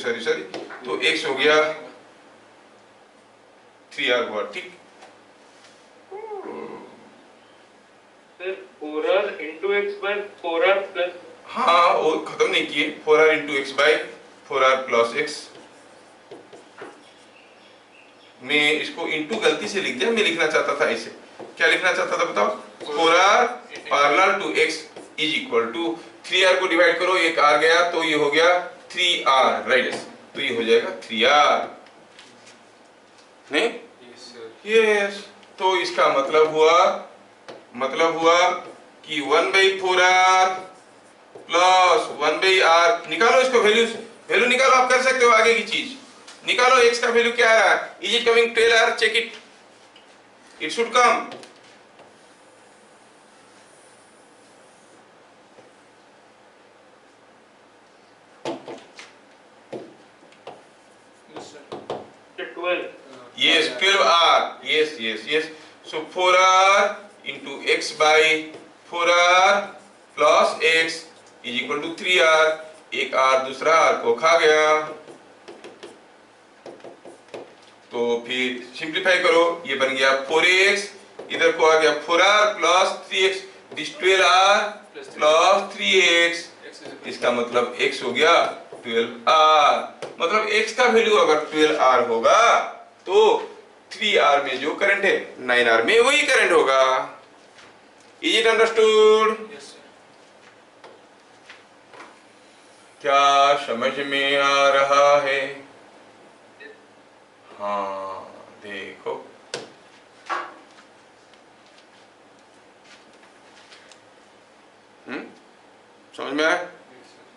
तो x हो गया 3R हुआ, ठीक? Sir 4R into x by 4R plus, हाँ वो खत्म नहीं किए, 4R into x by 4R plus x। मैं इसको इंटू गलती से लिख दिया, मैं लिखना चाहता था ऐसे। क्या लिखना चाहता था बताओ? 4R parallel to x is equal to 3R को डिवाइड करो, एक R गया तो ये हो गया 3R, राइट? तो ये हो जाएगा 3R, नहीं? यस, तो इसका मतलब हुआ कि 1/4R प्लस 1/R, निकालो इसको वैल्यू निकालो, आप कर सकते हो आगे की चीज निकालो। x का वैल्यू क्या आ रहा है? Is it coming 12R? Check it, it should come. Yes, 12R. Yes. So 4R into x by 4R plus x is equal to 3R. एक R दूसरा R को खा गया, तो फिर सिंप्लीफाई करो, ये बन गया 4x, इधर को आ गया 4R plus 3x, this 12R plus 3x, इसका मतलब x हो गया 12R। मतलब x का वैल्यू अगर 12R होगा तो 3R में जो करंट है 9R में वही करंट होगा। Is it understood? क्या समझ में आ रहा है? हाँ देखो, समझ में आया?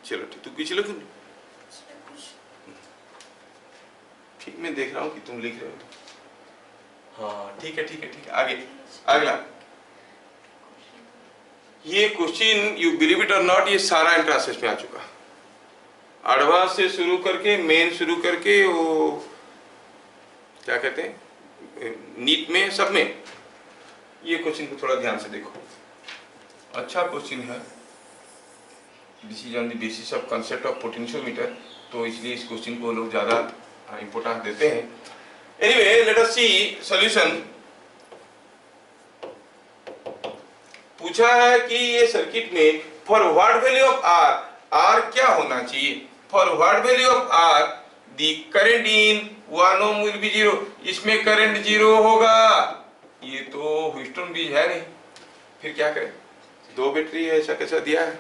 चलो ठीक, तू पीछे लिखो। ठीक, मैं देख रहा हूँ कि तुम लिख रहे हो। हाँ ठीक है ठीक है ठीक है, आगे अगला। ये क्वेश्चन यू बिलीव इट और नॉट, ये सारा एंट्रांसेस में आ चुका। एडवांस से शुरू करके मेन शुरू करके वो क्या कहते हैं नीट में, सब में। ये क्वेश्चन को थोड़ा ध्यान से देखो, अच्छा क्वेश्चन है। This is on the basis of concept of potentiometer, तो इसलिए इस क्वेश्चन को लोग ज्यादा इंपोर्टेंस देते हैं। Anyway let us see solution. पूछा है कि ये सर्किट में for what value of R, R क्या होना चाहिए? For what value of R the current in 1 ohm will be 0। इसमें करंट 0 होगा। ये तो ह्यूस्टन ब्रिज है नहीं, फिर क्या करें? 2 बैटरी है, ऐसा कैसा दिया है?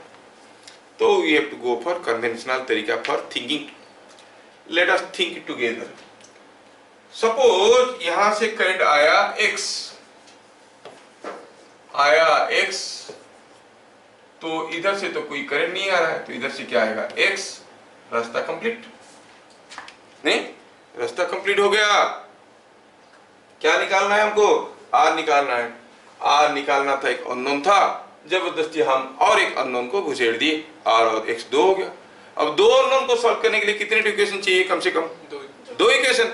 तो we have to go for conventional तरीका for thinking. Let us think together. Suppose यहां से करंट आया x, आया x, तो इधर से तो कोई करंट नहीं आ रहा है, तो इधर से क्या आएगा? x। रास्ता कंप्लीट नहीं, रास्ता कंप्लीट हो गया। क्या निकालना है हमको? r निकालना है। r निकालना था, एक अननोन था, जबरदस्ती हम और एक अननोन को घुसेड़ दिए, r और x 2 हो गया। अब 2 अननोन को सॉल्व करने के लिए कितने इक्वेशन चाहिए? कम से कम 2 इक्वेशन।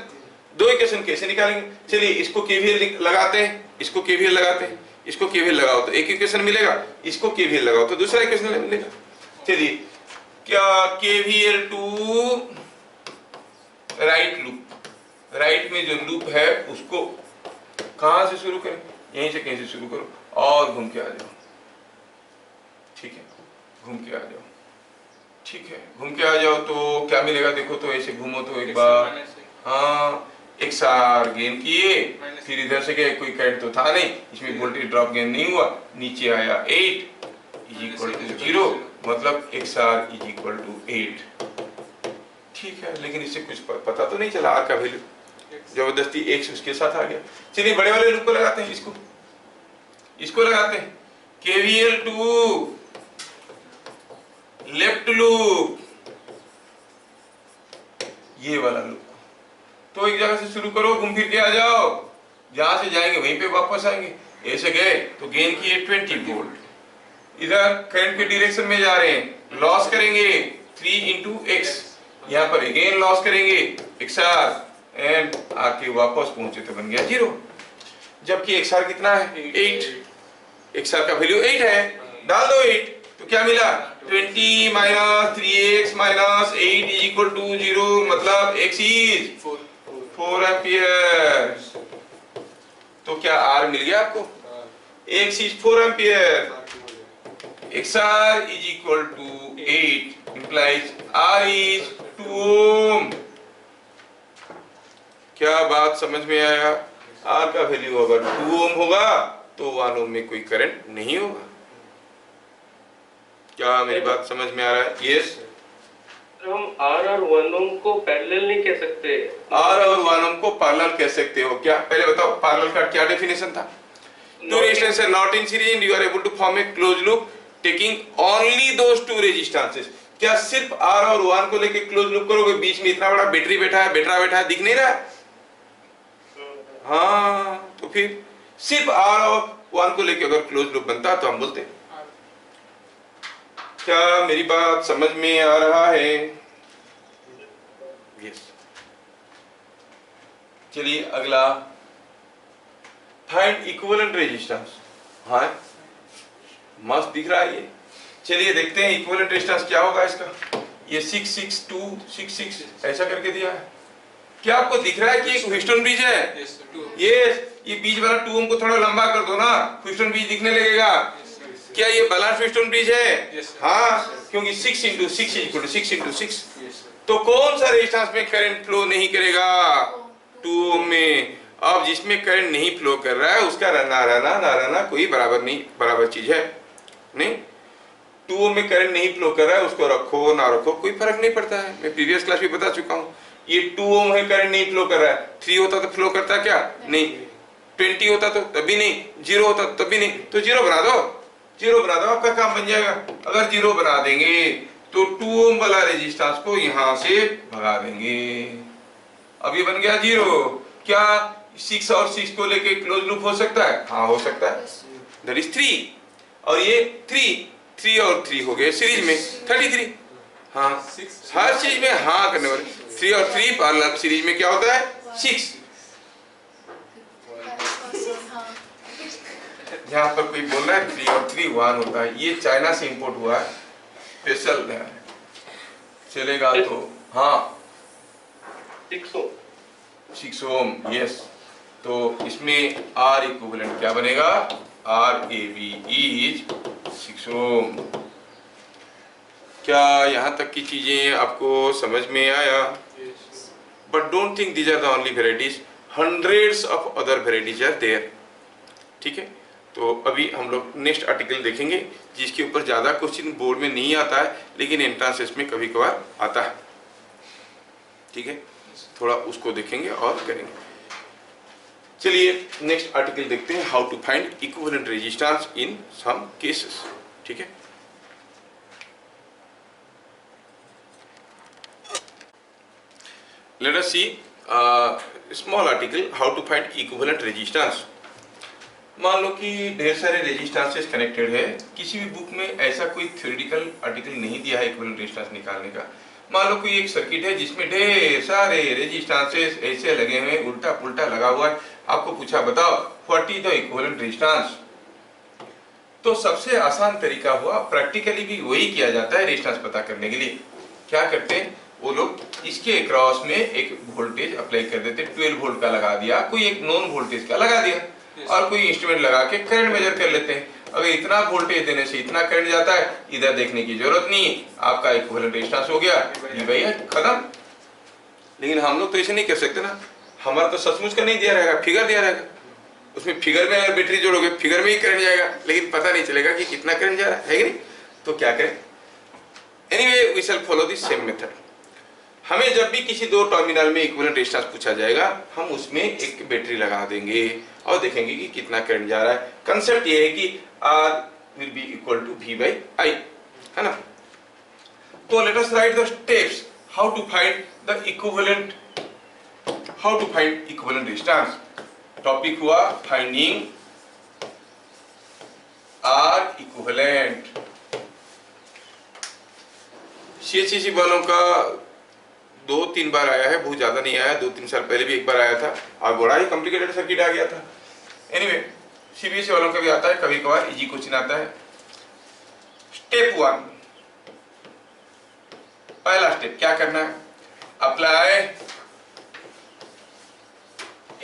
2 इक्वेशन कैसे निकालेंगे? चलिए इसको केवीएल लगाते हैं, इसको केवीएल लगाते हैं, इसको केवीएल लगाओ तो एक इक्वेशन मिलेगा, इसको केवीएल लगाओ तो दूसरा इक्वेशन मिलेगा। चलिए क्या KVL to right loop, right में जो लूप है उसको कहां से शुरू करें? यहीं से कहीं से शुरू करो और घूम के आ जाओ। ठीक है, घूम के आ जाओ। ठीक है, घूम के आ जाओ तो क्या मिलेगा? देखो तो ऐसे घूमो तो एक बार, हाँ एक्स आर गेन किए, फिर इधर से गए, कोई करंट तो था नहीं, इसमें वोल्टेज ड्रॉप गेन नहीं हुआ, नीचे आया 8 इज इक्वल टू 0, मतलब X R is equal to 8। ठीक है, लेकिन इससे कुछ पता तो नहीं चला आर का वैल्यू, जबरदस्ती एक्स उसके साथ आ गया। चलिए बड़े वाले लूप को लगाते हैं, इसको लगाते हैं। केवीएल टू लेफ्ट लूप, ये वाला लूप, तो एक जगह से शुरू करो, घूम फिर के आ जाओ, जहां से जाएंगे वहीं पे वापस आएंगे। ऐसे गए तो गेन किए 20 वोल्ट, इधर करंट के डायरेक्शन में जा रहे हैं, लॉस करेंगे 3 इंटू एक्स, यहाँ पर अगेन लॉस करेंगे एक्स आर, एंड आके वापस पहुंचे तो बन गया 0। जबकि एक्स आर कितना है? 8। एक्स आर का वैल्यू 8 है, डाल दो 8 तो क्या मिला? 20 minus 3x minus 8 is equal to 0, मतलब x इज 4 एम्पियर। तो क्या R मिल गया आपको? x is 4 ampere, XR is equal to 8 implies R is 2 ohm. क्या बात समझ में आया? R का वैल्यू अगर 2 ओम होगा तो 1 ओम में कोई करंट नहीं होगा। क्या मेरी बात समझ में आ रहा है? यस। हम R और 1 ओम को पैरेलल नहीं कह सकते। R और 1 ओम को पैरेलल कह सकते हो क्या? पहले बताओ पैरेलल का क्या डेफिनेशन था? Two resistors are not in series and you are able to form a closed loop taking only those two resistances। क्या सिर्फ R और 1 को लेके क्लोज लूप करोगे? बीच में इतना बड़ा बैटरी बैठा है, दिख नहीं रहा है? हाँ, तो फिर सिर्फ R और 1 को लेके अगर क्लोज लूप बनता तो हम बोलते हैं। क्या मेरी बात समझ में आ रहा है? यस। चलिए अगला, फाइंड इक्विवेलेंट रेजिस्टेंस। हाँ मस्त दिख रहा है ये। चलिए देखते हैं इक्विवेलेंट रेजिस्टेंस क्या होगा इसका। ये 66266 ऐसा करके दिया है। क्या आपको दिख रहा है कि एक ह्यूस्टन ब्रिज है? ये बीच वाला 2 ओम को थोड़ा लंबा कर दो ना, ह्यूस्टन ब्रिज दिखने लगेगा। क्या ये बैलेंस ह्यूस्टन ब्रिज है? हाँ, क्योंकि 6 इंटू 6 इक्वल टू 6 इंटू 6। तो कौन सा रेजिस्टेंस में करंट फ्लो नहीं करेगा? 2 ओम में। अब जिसमें करंट नहीं फ्लो कर रहा है उसका ना रहना कोई बराबर चीज है नहीं। 2 ओम में करंट नहीं फ्लो कर रहा है, उसको रखो ना रखो कोई फर्क नहीं पड़ता है। मैं प्रीवियस क्लास में बता चुका हूँ। ये 2 ओम है, करंट नहीं फ्लो कर रहा है। 3 होता तो फ्लो करता क्या? नहीं। 20 होता तो तभी नहीं, 0 होता तो तभी नहीं। तो 0 बना दो, 0 बना दो, आपका काम बन जाएगा। अगर 0 बना देंगे तो 2 ओम वाला रेजिस्टेंस को यहाँ से भगा देंगे। अब ये बन गया 0। क्या 6 और 6 को लेके क्लोज लूप हो सकता है? हाँ हो सकता है। दैट इज 3 और ये 3 और 3 हो गए सीरीज में 33। हाँ हर चीज में हाँ करने वाले 3 और 3 पैरेलल सीरीज में क्या होता है? 6। यहाँ पर कोई बोल रहा है 3 और 3 1 होता है, ये चाइना से इंपोर्ट हुआ है, स्पेशल है, चलेगा तो हाँ 6 ओम यस। तो इसमें R इक्विवेलेंट क्या बनेगा? RAB is 6 ohm. क्या यहाँ तक की चीजें आपको समझ में आया? But don't think these are the only varieties, hundreds of other varieties are there. ठीक है, तो अभी हम लोग नेक्स्ट आर्टिकल देखेंगे जिसके ऊपर ज्यादा क्वेश्चन बोर्ड में नहीं आता है लेकिन एंट्रेंस में कभी कभार आता है। ठीक है, थोड़ा उसको देखेंगे और करेंगे। चलिए नेक्स्ट आर्टिकल देखते हैं, how to find equivalent resistance in some cases. ठीक है, let us see small article how to find equivalent resistance। मान लो कि ढेर सारे रेजिस्टेंसेस कनेक्टेड है, किसी भी बुक में ऐसा कोई थ्योरेटिकल आर्टिकल नहीं दिया है इक्विवेलेंट रेजिस्टेंस निकालने का। मान लो कोई एक सर्किट है जिसमें ढेर सारे रेजिस्टेंसेस ऐसे लगे हुए हैं, उल्टा पुल्टा लगा हुआ है, आपको पूछा बताओ what is the equivalent resistance. तो सबसे आसान तरीका हुआ, प्रैक्टिकली भी वही किया जाता है रेजिस्टेंस पता करने के लिए। क्या करते हैं वो लोग, इसके अक्रॉस में एक वोल्टेज अप्लाई कर देते, 12 वोल्ट का लगा दिया, कोई एक नॉन वोल्टेज का लगा दिया और कोई इंस्ट्रूमेंट लगा के करंट मेजर कर लेते हैं। अगर इतना वोल्टेज देने से इतना करंट जाता है, इधर देखने की जरूरत नहीं, आपका इक्विवेलेंट रेजिस्टेंस हो गया, ये भैया खत्म। लेकिन हम लोग तो ऐसे नहीं कर सकते ना, हमारा तो सचमुच का नहीं दिया रहेगा, फिगर दिया रहेगा, उसमें फिगर में अगर बैटरी जोड़ोगे फिगर में ही करंट जाएगा, लेकिन पता नहीं चलेगा कि कितना करंट जा रहा है कि नहीं। तो क्या करें, anyway we shall follow the same method. हमें जब भी किसी दो टर्मिनल में इक्विवेलेंट रेजिस्टेंस पूछा जाएगा, हम उसमें एक बैटरी लगा देंगे और देखेंगे कि कितना करंट जा रहा है। कंसेप्ट ये है कि R will be equal to V by I, है ना। तो let us write the steps how to find the equivalent, how to find equivalent resistance। Topic हुआ फाइंडिंग R equivalent। CHCC वालों का 2-3 बार आया है, बहुत ज्यादा नहीं आया, 2-3 साल पहले भी एक बार आया था और बड़ा ही कॉम्प्लिकेटेड सर्किट आ गया था। एनीवे CBSE वालों का भी आता है, कभी कभार इजी क्वेश्चन आता है। स्टेप 1, पहला स्टेप क्या करना है, apply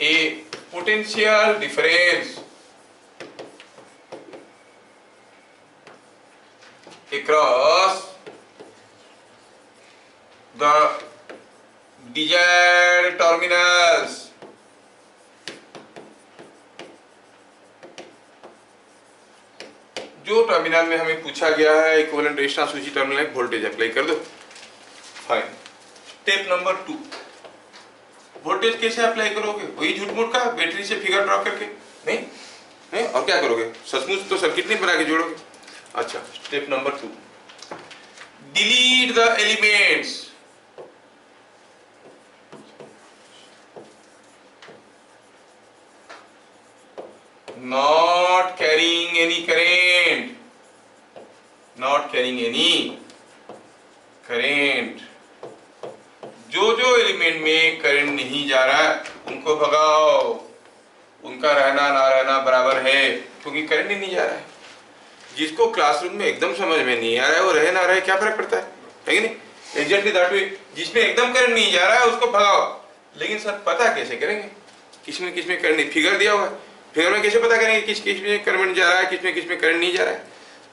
a potential difference across the desired terminals। जो टर्मिनल में हमें पूछा गया है इक्विवेलेंट रेजिस्टेंस, उसी टर्मिनल में वोल्टेज अप्लाई कर दो। फाइन। स्टेप नंबर 2, वोल्टेज कैसे अप्लाई करोगे? वही झूठ मूठ का बैटरी से फिगर ड्रॉ करके? नहीं नहीं, और क्या करोगे? सचमुच तो सर्किट नहीं बना के जोड़ोगे। अच्छा, step number 2, delete the elements. not carrying any current, not carrying any current। जो जो एलिमेंट में करंट नहीं जा रहा है उनको भगाओ, उनका रहना ना रहना बराबर है, क्योंकि करंट ही नहीं जा रहा है। जिसको क्लासरूम में एकदम समझ में नहीं आ रहा है वो रहे ना रहे क्या फर्क पड़ता है कि नहीं। एग्जैक्टली दैट वे, जिसमें एकदम करंट नहीं जा रहा है उसको भगाओ। लेकिन सर पता कैसे करेंगे, किसमें करंट नहीं, फिगर दिया हुआ है, फिगर में कैसे पता करेंगे किस में करंट जा रहा है, किस में करंट नहीं जा रहा है?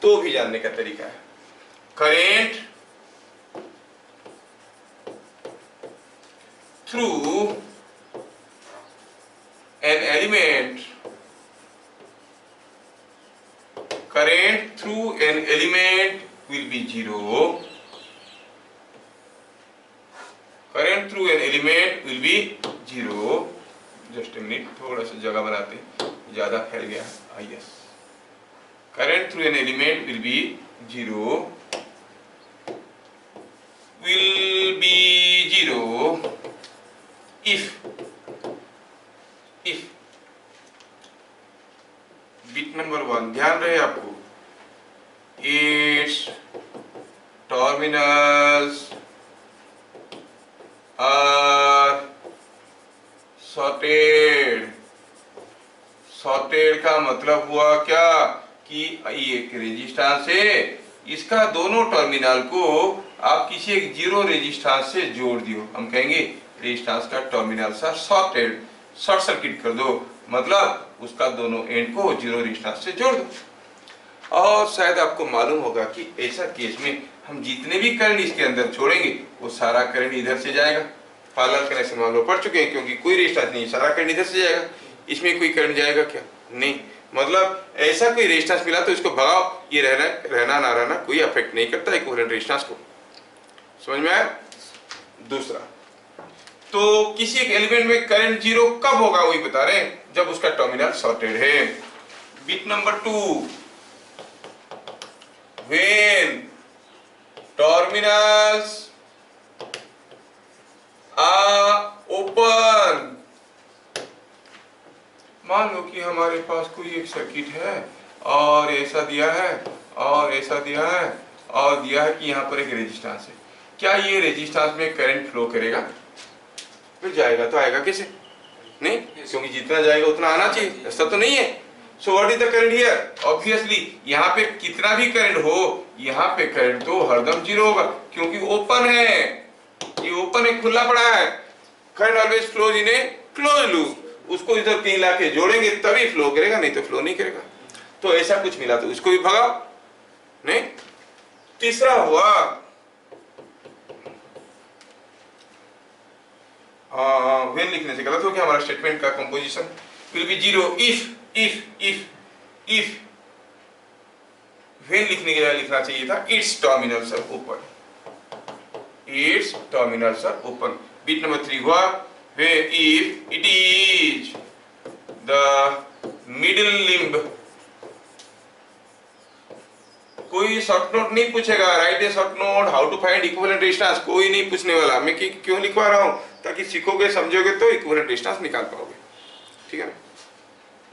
तो भी जानने का तरीका है, current through an element, current through an element will be 0. Current through an element will be 0. Just a minute, थोड़ा सा जगह बनाते, ज़्यादा फैल गया। yes. Current through an element will be 0. Will be 0 if bit number 1 ध्यान रहे आपको, its terminals are sorted। sorted का मतलब हुआ क्या कि एक रेजिस्टेंस है, इसका दोनों टर्मिनल को आप किसी एक जीरो रेजिस्टेंस से जोड़ दियो, हम कहेंगे रेजिस्टेंस का टर्मिनल सा शॉर्टेड, शॉर्ट सर्किट कर दो, मतलब उसका दोनों एंड को जीरो रेजिस्टेंस से जोड़ दो। और शायद आपको मालूम होगा कि ऐसा केस में हम जितने भी करंट इसके अंदर छोड़ेंगे वो सारा करंट इधर से जाएगा। पार्लर कनेक्शन मामले पढ़ चुके हैं, क्योंकि कोई रेजिस्टेंस नहीं, सारा करंट इधर से जाएगा, इसमें कोई करंट जाएगा क्या? नहीं। मतलब ऐसा कोई रेजिस्टेंस मिला तो इसको भगाओ, ये रहना ना रहना कोई अफेक्ट नहीं करता इक्विवेलेंट रेजिस्टेंस को। समझ में आया? दूसरा, तो किसी एक एलिमेंट में करंट जीरो कब होगा वही बता रहे हैं, जब उसका टर्मिनल शॉर्टेड है। Bit number 2, when terminals are open. मान लो कि हमारे पास कोई एक सर्किट है और ऐसा दिया है और ऐसा दिया है और दिया है कि यहाँ पर एक रेजिस्टेंस है, क्या ये रेजिस्टेंस में करंट फ्लो करेगा? फिर जाएगा तो आएगा कैसे? नहीं, क्योंकि जितना जाएगा उतना आना चाहिए, ऐसा तो नहीं है। So what is the current here? Obviously यहाँ पे कितना भी करंट हो, यहाँ पे करंट तो हरदम जीरो होगा, क्योंकि ओपन है, ये ओपन है, खुला पड़ा है। Current always flows in A close loop, उसको इधर कहीं लाके जोड़ेंगे तभी फ्लो करेगा, नहीं तो फ्लो नहीं करेगा। तो ऐसा कुछ मिला तो उसको भी भगाओ। नहीं। तीसरा हुआ व्हेन लिखने से गलत हो गया हमारा स्टेटमेंट का composition. Will be 0 if when लिखने के लिए लिखना चाहिए था it's terminals are open, it's terminals are open. Bit number 3 हुआ where if it is the middle limb। कोई शॉर्ट नोट नहीं पूछेगा, write a short note, how to find equivalent resistance, कोई नहीं पूछने वाला। मैं क्यों लिखवा रहा हूं? ताकि सीखोगे, समझोगे तो इक्विवेलेंट रेजिस्टेंस निकाल पाओगे। ठीक है ना?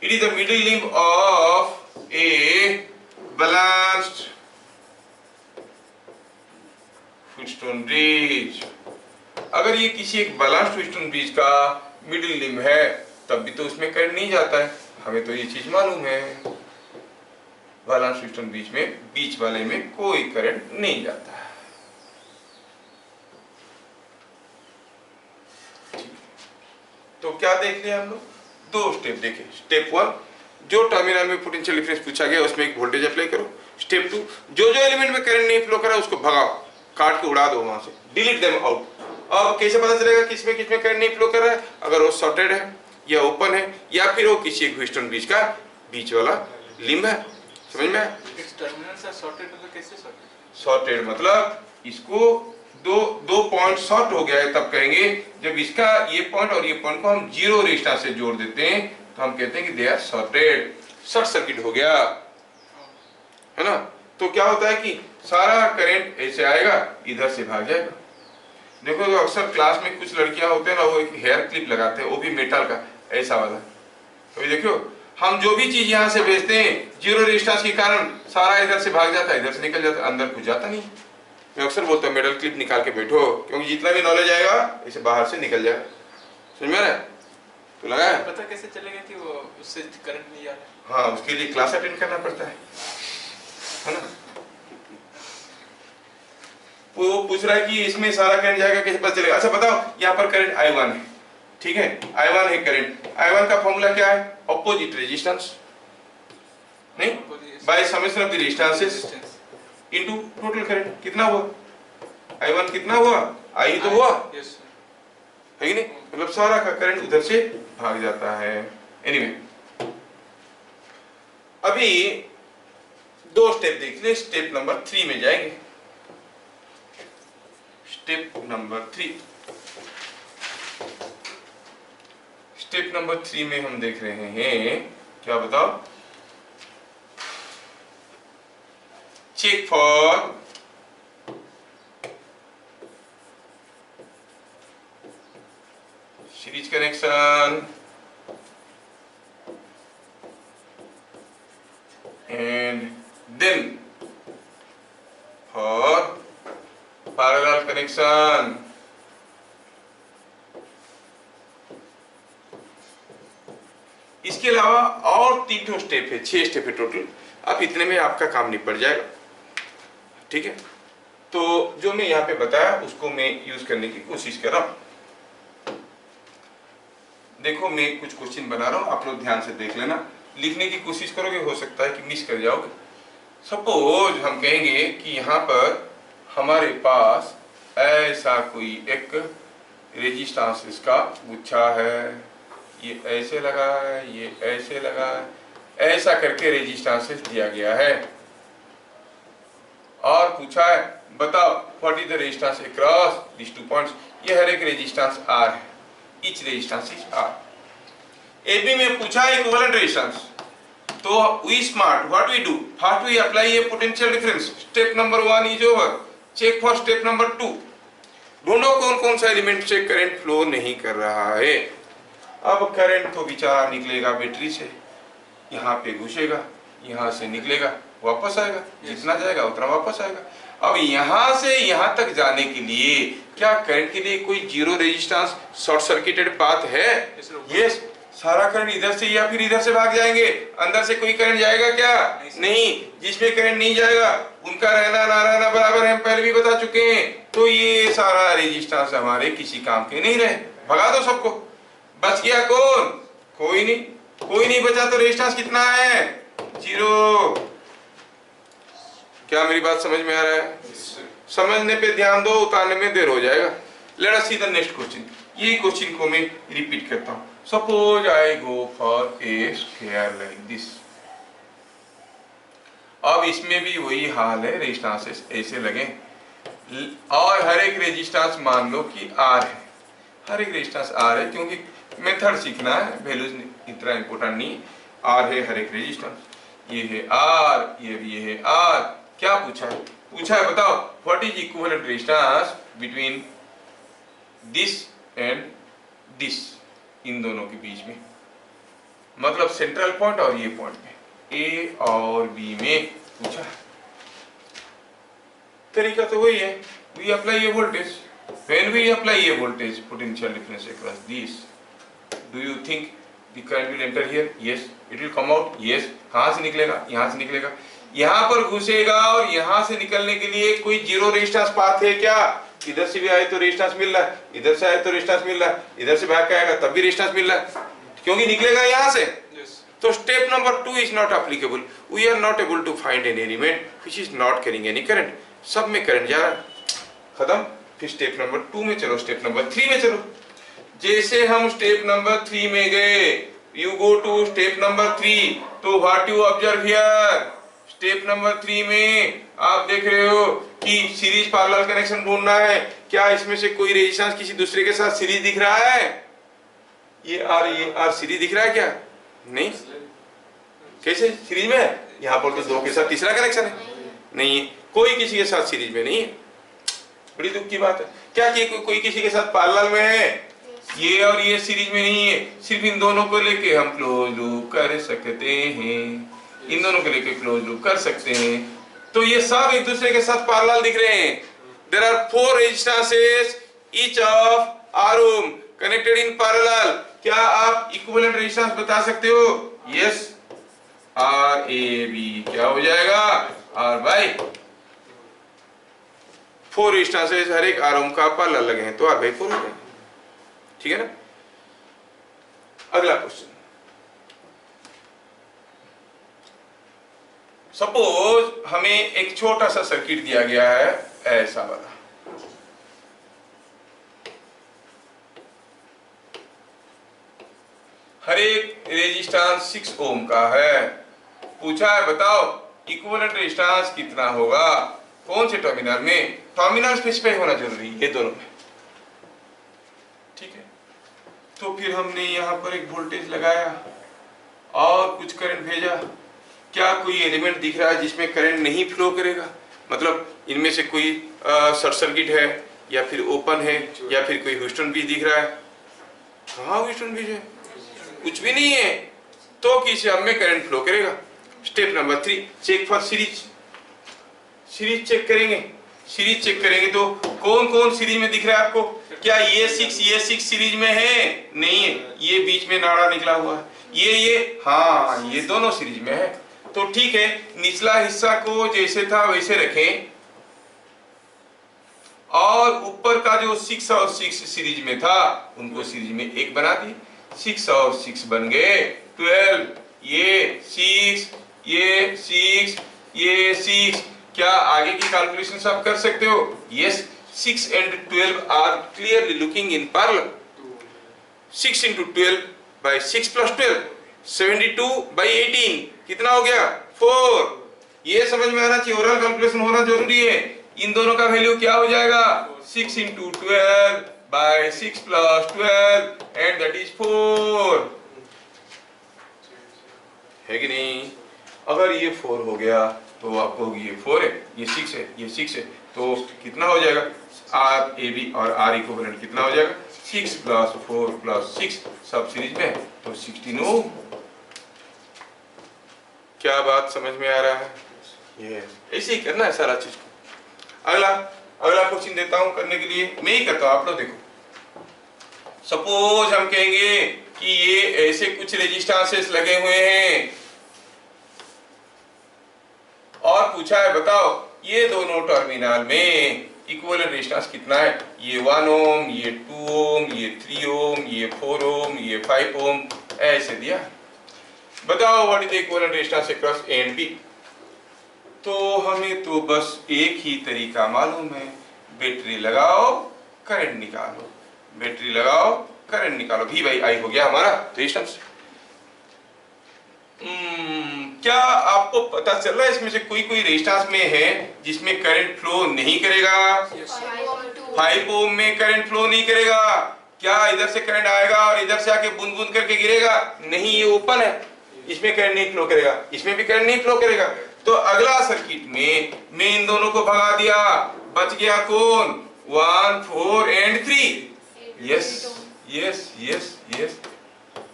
It is the middle limb of a balanced Wheatstone bridge. अगर ये किसी एक बैलेंस्ड फुटस्टोन ब्रिज का मिडिल लिम्ब है तब भी तो उसमें करंट नहीं जाता है, हमें तो ये चीज मालूम है। बैलेंस्ड फुटस्टोन ब्रिज में बीच वाले में कोई करंट नहीं जाता है। तो क्या देख लिया हम लोग? 2 स्टेप देखे। स्टेप 1, जो टर्मिनल में पोटेंशियल डिफरेंस पूछा गया उसमें एक वोल्टेज अप्लाई करो। स्टेप 2, जो एलिमेंट में करंट नहीं फ्लो करा उसको भगाओ, काट के उड़ा दो वहां से, डिलीट देम आउट। अब कैसे पता चलेगा किसमें करंट नहीं फ्लो कर रहा है? अगर वो शॉर्टेड है या ओपन है या फिर वो किसी एक फुटस्टोन ब्रिज का बीच वाला लिम्ब है। समझ में? इट्स टर्मिनल्स आर शॉर्टेड, तो कैसे शॉर्टेड? शॉर्टेड मतलब इसको दो पॉइंट शॉर्ट हो गया है तब कहेंगे, जब इसका ये पॉइंट और ये पॉइंट को हम जीरो रेजिस्टेंस से जोड़ देते हैं तो हम कहते हैं कि they are shorted, short circuit हो गया, है ना? तो क्या होता है कि सारा करंट ऐसे आएगा, इधर से भाग जाएगा। देखो तो अक्सर क्लास में कुछ लड़कियां होते हैं ना, वो एक हेयर क्लिप लगाते हैं, वो भी मेटल का ऐसा वाला। तो देखो हम जो भी चीज यहाँ से भेजते हैं जीरो रेजिस्टेंस के कारण सारा इधर से भाग जाता है, इधर से निकल जाता है, अंदर कुछ जाता नहीं। मैं अक्सर बोलता हूँ मेटल क्लिप निकाल के बैठो, क्योंकि जितना भी नॉलेज आएगा इसे बाहर से निकल जाएगा। समझ में आ रहा है? तो लगा है? पता कैसे चलेगा कि वो उससे करंट नहीं आ रहा है? हाँ, उसके लिए क्लास अटेंड करना पड़ता है ना? वो पूछ रहा है कि इसमें सारा करंट जाएगा, कैसे पता चलेगा? अच्छा बताओ, यहाँ पर करंट I1 है, ठीक है, I1 है करंट। I1 का फॉर्मूला क्या है? ऑपोजिट रेजिस्टेंस, नहीं, by summation of the resistances into total current. कितना हुआ? I1 कितना हुआ? I तो हुआ, है कि नहीं? मतलब सारा का करंट उधर से भाग जाता है। एनीवे, अभी दो स्टेप देख ले, स्टेप नंबर 3 में जाएंगे। स्टेप नंबर 3, स्टेप नंबर 3 में हम देख रहे हैं, क्या बताओ, check for series connection and then for parallel connection। इसके अलावा और 3 स्टेप है, 6 स्टेप है टोटल। अब इतने में आपका काम निपट जाएगा, ठीक है। तो जो मैं यहाँ पे बताया उसको मैं यूज करने की कोशिश कर रहा हूं। देखो मैं कुछ क्वेश्चन बना रहा हूं, आप लोग ध्यान से देख लेना, लिखने की कोशिश करोगे, हो सकता है कि मिस कर जाओगे। सपोज हम कहेंगे कि यहाँ पर हमारे पास ऐसा कोई एक रेजिस्टेंस इसका गुच्छा है, ये ऐसे लगा है, ये ऐसे लगा है, ऐसा करके रेजिस्टेंस दिया गया है और पूछा है बताओ what is the resistance across this 2 points. ये हर एक रेजिस्टेंस आर है, each resistance is R. AB में पूछा इक्विवेलेंट रेजिस्टेंस, तो we smart what we do, first we apply a potential difference, step number 1 is over, check for step number 2। ढूंढो कौन कौन सा एलिमेंट से करंट फ्लो नहीं कर रहा है। अब करंट तो बेचारा निकलेगा बैटरी से, यहाँ पे घुसेगा, यहाँ से निकलेगा, वापस आएगा, जितना जाएगा उतना वापस आएगा। अब यहाँ से यहाँ तक जाने के लिए क्या करंट के लिए कोई zero resistance short circuited path है? यस, सारा करंट इधर से या फिर इधर से भाग जाएंगे, अंदर से कोई करंट जाएगा क्या? नहीं। जिसमें करंट नहीं जाएगा उनका रहना ना रहना बराबर है, हम पहले भी बता चुके हैं। तो ये सारा रेजिस्टेंस हमारे किसी काम के नहीं रहे, भगा दो सबको। बच गया कौन? कोई नहीं, कोई नहीं बचा। तो रेजिस्टेंस कितना है? 0। क्या मेरी बात समझ में आ रहा है? समझने पे ध्यान दो, उतारने में देर हो जाएगा। Late us see the next question. ये क्वेश्चन को मैं रिपीट करता हूं। Suppose I go for a square like this. अब इसमें भी वही हाल है, रेजिस्टेंस ऐसे लगे और हर एक रेजिस्टेंस मान लो कि आर है, हर एक रेजिस्टेंस आर है, क्योंकि मेथड सीखना है, वैल्यूज इतना इंपॉर्टेंट नहीं। आर है हर एक रेजिस्टेंस, ये है आर, ये भी है आर। क्या पूछा है? पूछा है बताओ what is equivalent resistance between this and this, इन दोनों के बीच में, मतलब सेंट्रल पॉइंट और ये पॉइंट में, ए और बी में पूछा है। तरीका तो वही है, we apply a voltage, when we apply a voltage potential difference across this, do you think the current will enter here? Yes, it will come out. Yes, कहां से निकलेगा? यहां से निकलेगा, यहां पर घुसेगा और यहां से निकलने के लिए कोई जीरो रेजिस्टेंस पाथ है क्या? इधर से भी आए तो रेजिस्टेंस मिल रहा है, इधर से आए तो रेजिस्टेंस मिल रहा है, इधर से भाग के आएगा तब भी रेजिस्टेंस मिल रहा है, क्योंकि निकलेगा यहां से। तो step number 2 is not applicable. We are not able to find an element which is not carrying any current. सब में करंट जा रहा है, खत्म। फिर स्टेप नंबर 2 में चलो, स्टेप नंबर 3 में चलो। जैसे हम स्टेप नंबर 3 में गए, you go to step number 3, तो what you observe here? Step number 3 में आप देख रहे हो कि सीरीज पैरेलल कनेक्शन ढूंढना है। क्या इसमें से कोई रेजिस्टेंस किसी दूसरे के साथ सीरीज दिख रहा है? ये आर सीरीज दिख रहा है क्या? नहीं। कैसे सीरीज में है? यहाँ पर तो 2 के साथ तीसरा कनेक्शन है, नहीं है, कोई किसी के साथ सीरीज में नहीं है। बड़ी दुख की बात है। क्या कोई किसी के साथ पैरेलल में है? ये और ये सीरीज में नहीं है। सिर्फ इन दोनों को लेके हम क्लोज लूप कर सकते हैं, इन दोनों को लेके क्लोज लूप कर सकते हैं। तो ये सब एक दूसरे के साथ पैरेलल दिख रहे हैं। There are 4 resistances each of R ohm connected in parallel. क्या आप इक्विवेलेंट रेजिस्टेंस बता सकते हो? यस, आर ए बी क्या हो जाएगा? आर बाई 4 रेजिस्टेंसेस हर एक आर ओम का पैरेलल लगे हैं, तो आर बाई 4 हो जाएगा। ठीक है ना? अगला क्वेश्चन। सपोज हमें एक छोटा सा सर्किट दिया गया है, ऐसा वाला। हर एक रेजिस्टेंस 6 ओम का है। पूछा है बताओ इक्विवेलेंट रेजिस्टेंस कितना होगा, कौन से टर्मिनल में, टर्मिनल स्पेसिफाई होना जरूरी है ये दोनों में, ठीक है। तो फिर हमने यहाँ पर एक वोल्टेज लगाया और कुछ करंट भेजा। क्या कोई एलिमेंट दिख रहा है जिसमें करंट नहीं फ्लो करेगा, मतलब इनमें से कोई शॉर्ट सर्किट है या फिर ओपन है या फिर कोई ह्यूस्टन ब्रिज दिख रहा है? कहाँ ह्यूस्टन ब्रिज है, कुछ भी नहीं है। तो किस हम में करंट फ्लो करेगा। Step number 3, check for series. Series check करेंगे, सीरीज चेक करेंगे तो कौन कौन सीरीज में दिख रहा है आपको? क्या ये 6 सीरीज में है? नहीं है, ये बीच में नाड़ा निकला हुआ है, ये हाँ ये दोनों सीरीज में है। तो ठीक है, निचला हिस्सा को जैसे था वैसे रखें और ऊपर का जो 6 और 6 सीरीज में था उनको सीरीज में एक बना दी। 6 और 6 बन गए 12, ये 6, ये 6, ये 6। क्या आगे की कैलकुलेशन आप कर सकते हो? Yes, 6 and 12 are clearly looking in parallel. 6 into 12 by 6 plus 12, 72 by 18 कितना हो गया? 4। ये समझ में आना चाहिए, ओरल कैलकुलेशन होना जरूरी है। इन दोनों का वैल्यू क्या हो जाएगा? 6 into 12 by 6 plus 12 and that is 4, है कि नहीं? अगर ये 4 हो गया तो आपको ये 4 है, ये 6 है, ये 6 है, तो कितना हो जाएगा? आर ए बी और आर इक्विवेलेंट कितना हो जाएगा? 6 plus 4 plus 6 सब सीरीज में है तो 16 ओम। क्या बात समझ में आ रहा है? ये ऐसे ही करना है सारा चीज को। अगला क्वेश्चन देता हूं करने के लिए, मैं ही करता हूं, आप लोग देखो। सपोज हम कहेंगे कि ये ऐसे कुछ रेजिस्टेंसेस लगे हुए हैं और पूछा है बताओ ये दोनों टर्मिनल में इक्विवेलेंट रेजिस्टेंस कितना है? ये 1 ओम, ये 2 ओम, ये 3 ओम, ये 4 ओम, ये 5 ओम, ऐसे दिया। बताओ what is the equivalent resistance across A and B. तो हमें तो बस एक ही तरीका मालूम है, बैटरी लगाओ करंट निकालो, बैटरी लगाओ करंट निकालो, V बाई I हो गया हमारा रेजिस्टेंस। क्या आपको पता चल रहा है इसमें से कोई रेजिस्टेंस में है जिसमें करंट फ्लो नहीं करेगा? 5 ओम में करंट फ्लो नहीं करेगा। क्या इधर से करंट आएगा और इधर से आके बूंद बूंद करके गिरेगा? नहीं, ये ओपन है, इसमें करंट नहीं फ्लो करेगा, इसमें भी करंट नहीं फ्लो करेगा। तो अगला सर्किट में मैं इन दोनों को भगा दिया, बच गया कौन? 1, 4 and 3। Yes yes yes yes,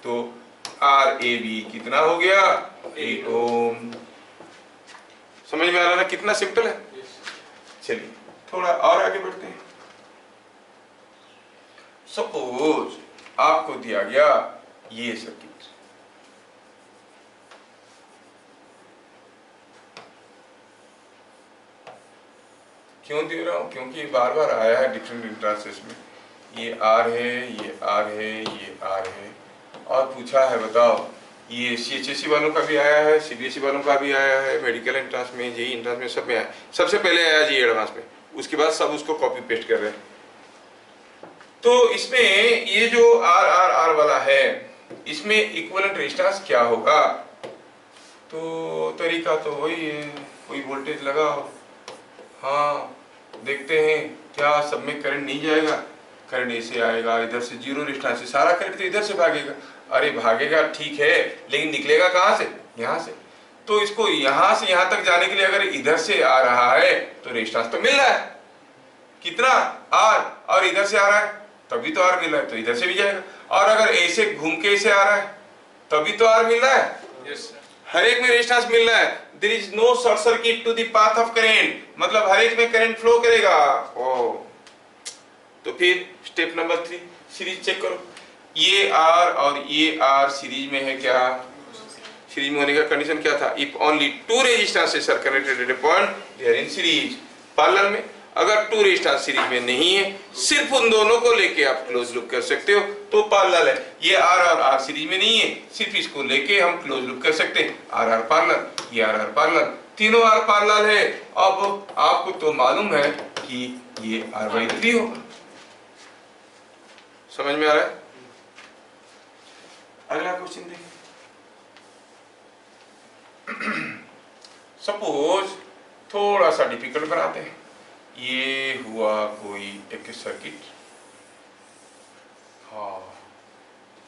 तो आर ए बी कितना हो गया? 8 ओम। समझ में आ रहा है कितना सिंपल है? चलिए थोड़ा और आगे बढ़ते हैं। सपोज आपको दिया गया ये सर्किट, क्यों दे रहा हूं? क्योंकि बार बार आया है डिफरेंट इंट्रांसेस में। ये आर है, ये आर है, ये आर है, और पूछा है बताओ ये CHSE वालों का भी आया है, CBSE वालों का भी आया है, मेडिकल एंट्रांस में, जेईई एंट्रांस में, सब में आया। सबसे पहले आया जी एडवांस में, उसके बाद सब उसको कॉपी पेस्ट कर रहे हैं। तो इसमें ये जो आर आर आर वाला है, इसमें इक्विवेलेंट रेजिस्टेंस क्या होगा? तो तरीका तो वही है, कोई वोल्टेज लगाओ, हाँ देखते हैं क्या सब में करंट नहीं जाएगा? करंट ऐसे आएगा, इधर से जीरो रेजिस्टेंस से सारा करंट तो इधर से भागेगा। अरे भागेगा ठीक है, लेकिन निकलेगा कहाँ से? यहाँ से। तो इसको यहाँ से यहाँ तक जाने के लिए अगर इधर से आ रहा है तो रेजिस्टेंस तो मिल रहा है, कितना? आर, और इधर से आ रहा है तभी तो आर मिल रहा है, तो इधर से भी जाएगा। और अगर ऐसे घूम के ऐसे आ रहा है तभी तो आर मिल रहा है। यस हर एक में रेजिस्टेंस मिल रहा है। There is no short circuit to the path of current, मतलब हर एक में करंट फ्लो करेगा। ओ, तो फिर स्टेप नंबर 3, सीरीज चेक करो। ये आर और ये आर सीरीज में है क्या? सीरीज में होने का कंडीशन क्या था? If only 2 resistances are connected at a point they are in series. Parallel में अगर 2 रेजिस्टेंस सीरीज में नहीं है, सिर्फ उन दोनों को लेके आप क्लोज लूप कर सकते हो तो पैरेलल है। ये आर और आर सीरीज में नहीं है, सिर्फ इसको लेके हम क्लोज लूप कर सकते हैं। आर आर पैरेलल, ये आर आर पैरेलल, तीनों आर पैरेलल है। अब आपको तो मालूम है कि ये R/3 होगा। समझ में आ रहा है? अगला क्वेश्चन देखिए। सपोज थोड़ा सा डिफिकल्ट बनाते हैं। ये हुआ कोई एक सर्किट, हाँ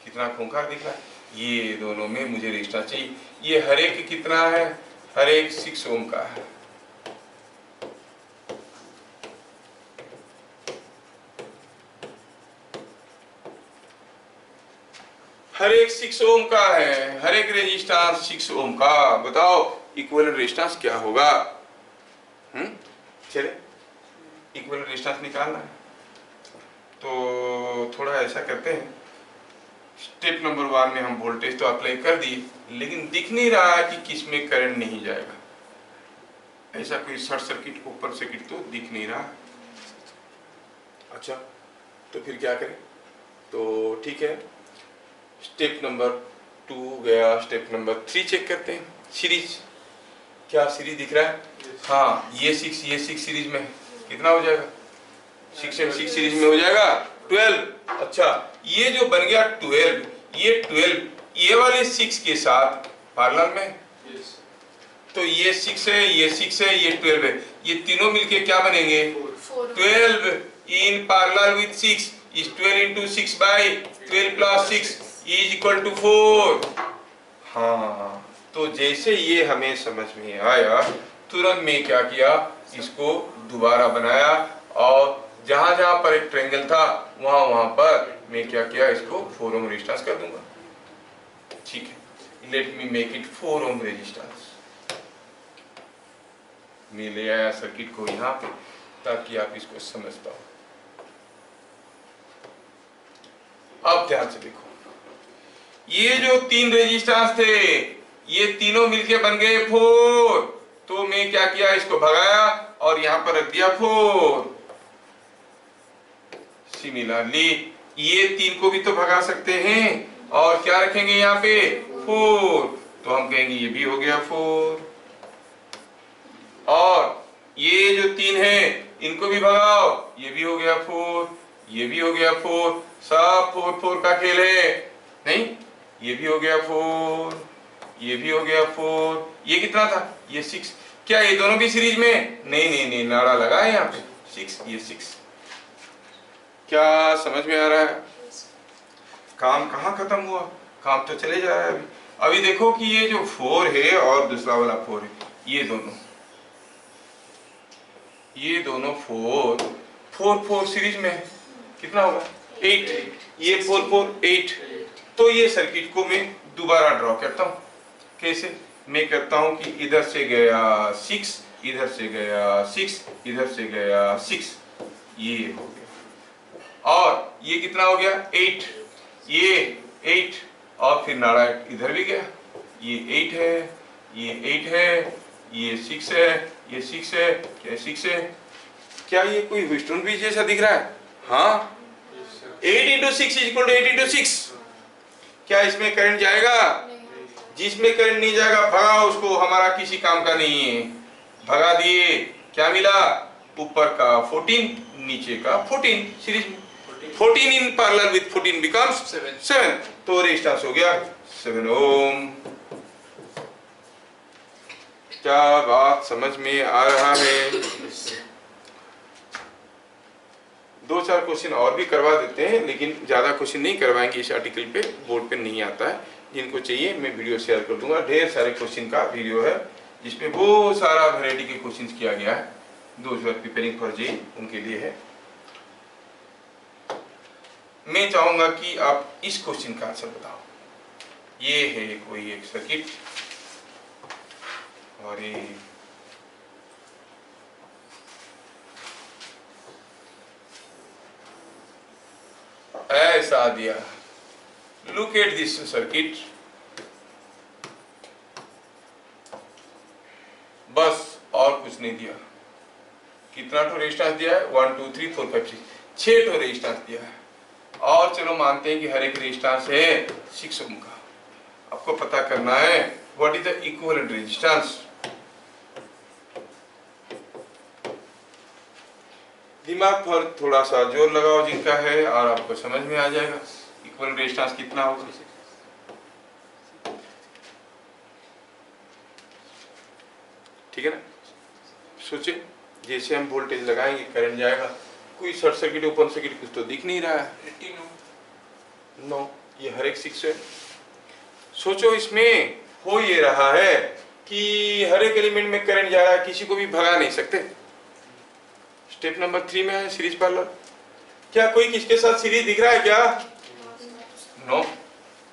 कितना खूंखार दिख रहा है। ये दोनों में मुझे रेजिस्टेंस चाहिए। ये हर एक कितना है, हर एक 6 ओम का है। हर एक 6 ओम का है, हर एक रेजिस्टेंस 6 ओम का। बताओ इक्विवेलेंट रेजिस्टेंस क्या होगा? चले इक्विवेलेंट रेजिस्टेंस निकालना है तो थोड़ा ऐसा करते हैं। स्टेप नंबर 1 में हम वोल्टेज तो अप्लाई कर दिए, लेकिन दिख नहीं रहा है कि किस में करंट नहीं जाएगा। ऐसा कोई शॉर्ट सर्किट ओपन सर्किट तो दिख नहीं रहा। अच्छा तो फिर क्या करें? तो ठीक है, स्टेप नंबर 2 गया, स्टेप नंबर 3 चेक करते हैं। सीरीज, क्या सीरीज दिख रहा है? हाँ ये 6 सीरीज में कितना हो जाएगा? 6 and 6 सीरीज में हो जाएगा 12। अच्छा ये जो बन गया 12, ये 12 ये वाले 6 के साथ पैरेलल में, तो ये 6 है, ये 6 है, ये 12 है, ये तीनों मिलके क्या बनेंगे? 12 in parallel with 6 is 12 into 6 by 12 plus 6 is equal to 4। हाँ तो जैसे ये हमें समझ में आया, तुरंत में क्या किया, इसको दोबारा बनाया और जहां जहां पर एक ट्रायंगल था वहां पर मैं क्या किया, इसको 4 ओम रेजिस्टेंस कर दूंगा। ठीक है, let me make it 4 ohm resistance. मैं ले आया सर्किट को यहाँ पे ताकि आप इसको समझ पाओ। अब ध्यान से देखो, ये जो 3 रेजिस्टेंस थे ये तीनों मिलके बन गए 4। तो मैं क्या किया, इसको भगाया और यहाँ पर रख दिया 4। सिमिलरली ये 3 को भी तो भगा सकते हैं और क्या रखेंगे यहाँ पे 4, तो हम कहेंगे ये भी हो गया 4। और ये जो 3 है इनको भी भगाओ, ये भी हो गया 4, ये भी हो गया 4। सब 4 4 का खेल है, नहीं ये भी हो गया 4, ये भी हो गया 4। ये कितना था, ये 6। क्या ये दोनों भी सीरीज में? नहीं नहीं नहीं, नारा लगा है यहाँ पे 6, ये 6। क्या समझ में आ रहा है? काम कहाँ खत्म हुआ, काम तो चले जा रहा है अभी। अभी देखो कि ये जो 4 है और दूसरा वाला 4 है, ये दोनों 4 सीरीज में कितना होगा 8। ये 4 4 8। तो ये सर्किट को मैं दोबारा ड्रॉ करता हूँ। कैसे? मैं करता हूँ कि इधर से गया 6, इधर से गया 6, इधर से गया 6, ये हो गया। और ये कितना हो गया 8, ये 8 और फिर नारा इधर भी गया, ये 8 है, ये 8 है, ये 6 है, ये 6 है, ये 6 है। क्या ये कोई व्हीटस्टोन ब्रिज जैसा दिख रहा है? हाँ, 8 into 6 is equal to 8 into 6। क्या इसमें करंट जाएगा? जिसमें करंट नहीं जाएगा भगा उसको, हमारा किसी काम का नहीं है। भगा दिए, क्या मिला? ऊपर का 14, नीचे का 14 सीरीज में। 14 in parallel with 14 becomes 7। तो रेजिस्टेंस हो गया 7 ओम। क्या बात समझ में आ रहा है? 2-4 क्वेश्चन और भी करवा देते हैं, लेकिन ज्यादा क्वेश्चन नहीं करवाएंगे, इस आर्टिकल पे बोर्ड पे नहीं आता है। जिनको चाहिए मैं वीडियो शेयर कर दूंगा। ढेर सारे क्वेश्चन का वीडियो है जिसमें बहुत सारा वैरायटी के क्वेश्चन किया गया है। Those who are preparing for JEE उनके लिए है। मैं चाहूंगा कि आप इस क्वेश्चन का आंसर बताओ। ये है कोई एक सर्किट और ये ऐसा दिया। लुक एट दिस सर्किट, बस और कुछ नहीं दिया। कितना ठो रेजिस्टेंस दिया है? 1 2 3 4 5 6 ठो रेजिस्टेंस दिया है। और चलो मानते हैं कि हर एक रेजिस्टेंस है 6 ओम का। आपको पता करना है what is the equivalent resistance. दिमाग पर थोड़ा सा जोर लगाओ जिनका है और आपको समझ में आ जाएगा इक्विवेलेंट रेजिस्टेंस कितना होगा। ठीक है ना। सोचे जैसे हम वोल्टेज लगाएंगे करंट जाएगा, कोई शॉर्ट सर्किट ओपन सर्किट कुछ तो दिख नहीं रहा है। 18 ओम। नो, ये हर एक 6 है। सोचो इसमें हो ये रहा है कि हर एक एलिमेंट में करंट जा रहा है, किसी को भी भगा नहीं सकते। स्टेप नंबर 3 में है सीरीज पैरेलल। क्या कोई किसके साथ सीरीज दिख रहा है क्या? नो।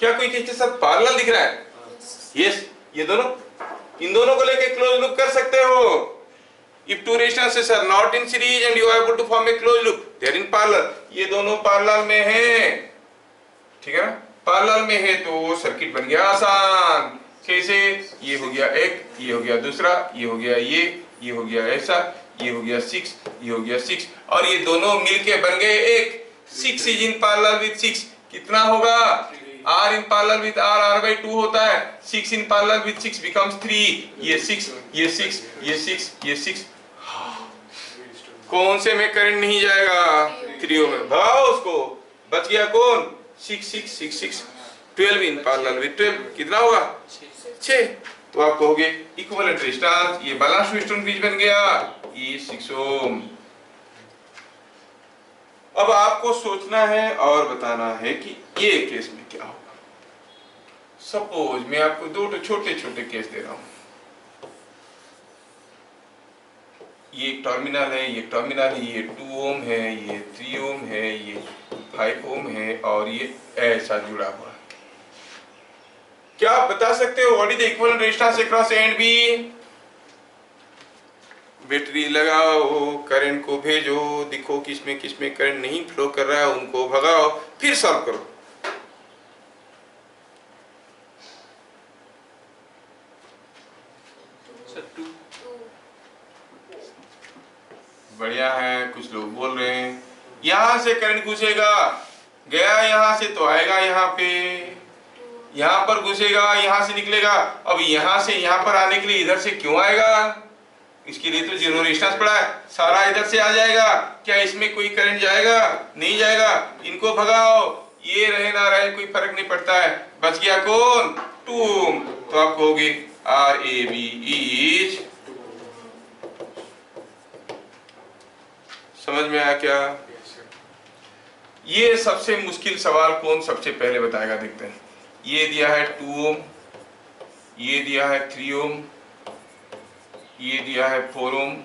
क्या कोई किसके साथ पैरेलल दिख रहा है? यस। ये दोनों, इन दोनों को लेके क्लोज लूप कर सकते हो। If two resistances are not in series and you are able to form a closed loop, they are in parallel. ये दोनों पैरेलल में हैं, ठीक है ना। पैरेलल में है तो सर्किट बन गया आसान। कैसे? ये हो गया एक, ये हो गया दूसरा, ये हो गया ये हो गया ऐसा, ये हो गया 6, ये हो गया 6, और ये दोनों मिलके बन गए एक। 6 is in parallel with 6 कितना होगा? R in parallel with R, R/2 होता है। 6 in parallel with 6 becomes 3। ये 6, ये 6, ये 6, ये 6। कौन से में करंट नहीं जाएगा? 3 ओम में। भाव उसको बच गया कौन? 6, 6, 6, 6। 12 in parallel with 12 कितना होगा? 6। तो आप कहोगे इक्विवेलेंट रेजिस्टेंस, ये बैलेंस रेजिस्टेंस बीच बन गया, ये 6 ओम। अब आपको सोचना है और बताना है कि ये केस में क्या होगा। सपोज मैं आपको दो छोटे छोटे केस दे रहा हूं। ये एक टर्मिनल है, ये टर्मिनल है, ये 2 ओम है, ये 3 ओम है, ये 5 ओम है, और ये ऐसा जुड़ा हुआ है। क्या आप बता सकते हो what is the equivalent resistance across A and B? Battery लगाओ, करंट को भेजो, दिखो किसमें किसमें करंट नहीं फ्लो कर रहा है, उनको भगाओ, फिर सॉल्व करो। सर 2। बढ़िया है, कुछ लोग बोल रहे हैं यहां से करंट घुसेगा, गया यहां से तो आएगा यहाँ पे, यहाँ पर घुसेगा, यहाँ से निकलेगा। अब यहाँ से यहाँ पर आने के लिए इधर से क्यों आएगा? इसके लिए तो जीरो रेजिस्टेंस पड़ा है, सारा इधर से आ जाएगा। क्या इसमें कोई करंट जाएगा? नहीं जाएगा। इनको भगाओ, ये रहे ना रहे कोई फर्क नहीं पड़ता है। बच गया कौन? 2 ओम। तो आप कहोगे RAB इज, समझ में आया क्या? ये सबसे मुश्किल सवाल कौन सबसे पहले बताएगा, देखते हैं। ये दिया है 2 ओम, ये दिया है 3 ओम, ये दिया है 4 ओम,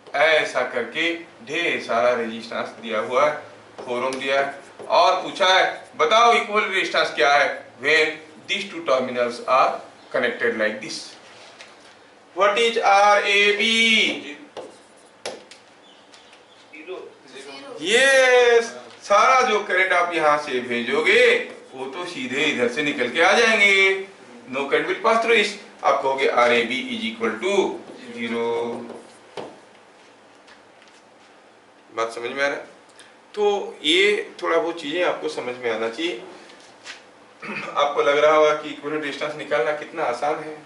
ऐसा करके ढेर सारा रेजिस्टेंस दिया हुआ है। 4 ओम दिया है और पूछा है बताओ इक्विवेलेंट रेजिस्टेंस क्या है when these two terminals are connected like this. What is RAB? 0। Yes, सारा जो करंट आप यहाँ से भेजोगे वो तो सीधे इधर से निकल के आ जाएंगे। No current will pass through इस। आप कहोगे RAB इज इक्वल टू 0। बात समझ में आ रहा है? तो ये थोड़ा बहुत चीजें आपको समझ में आना चाहिए। आपको लग रहा होगा कि इक्विवेलेंट रेजिस्टेंस निकालना कितना आसान है।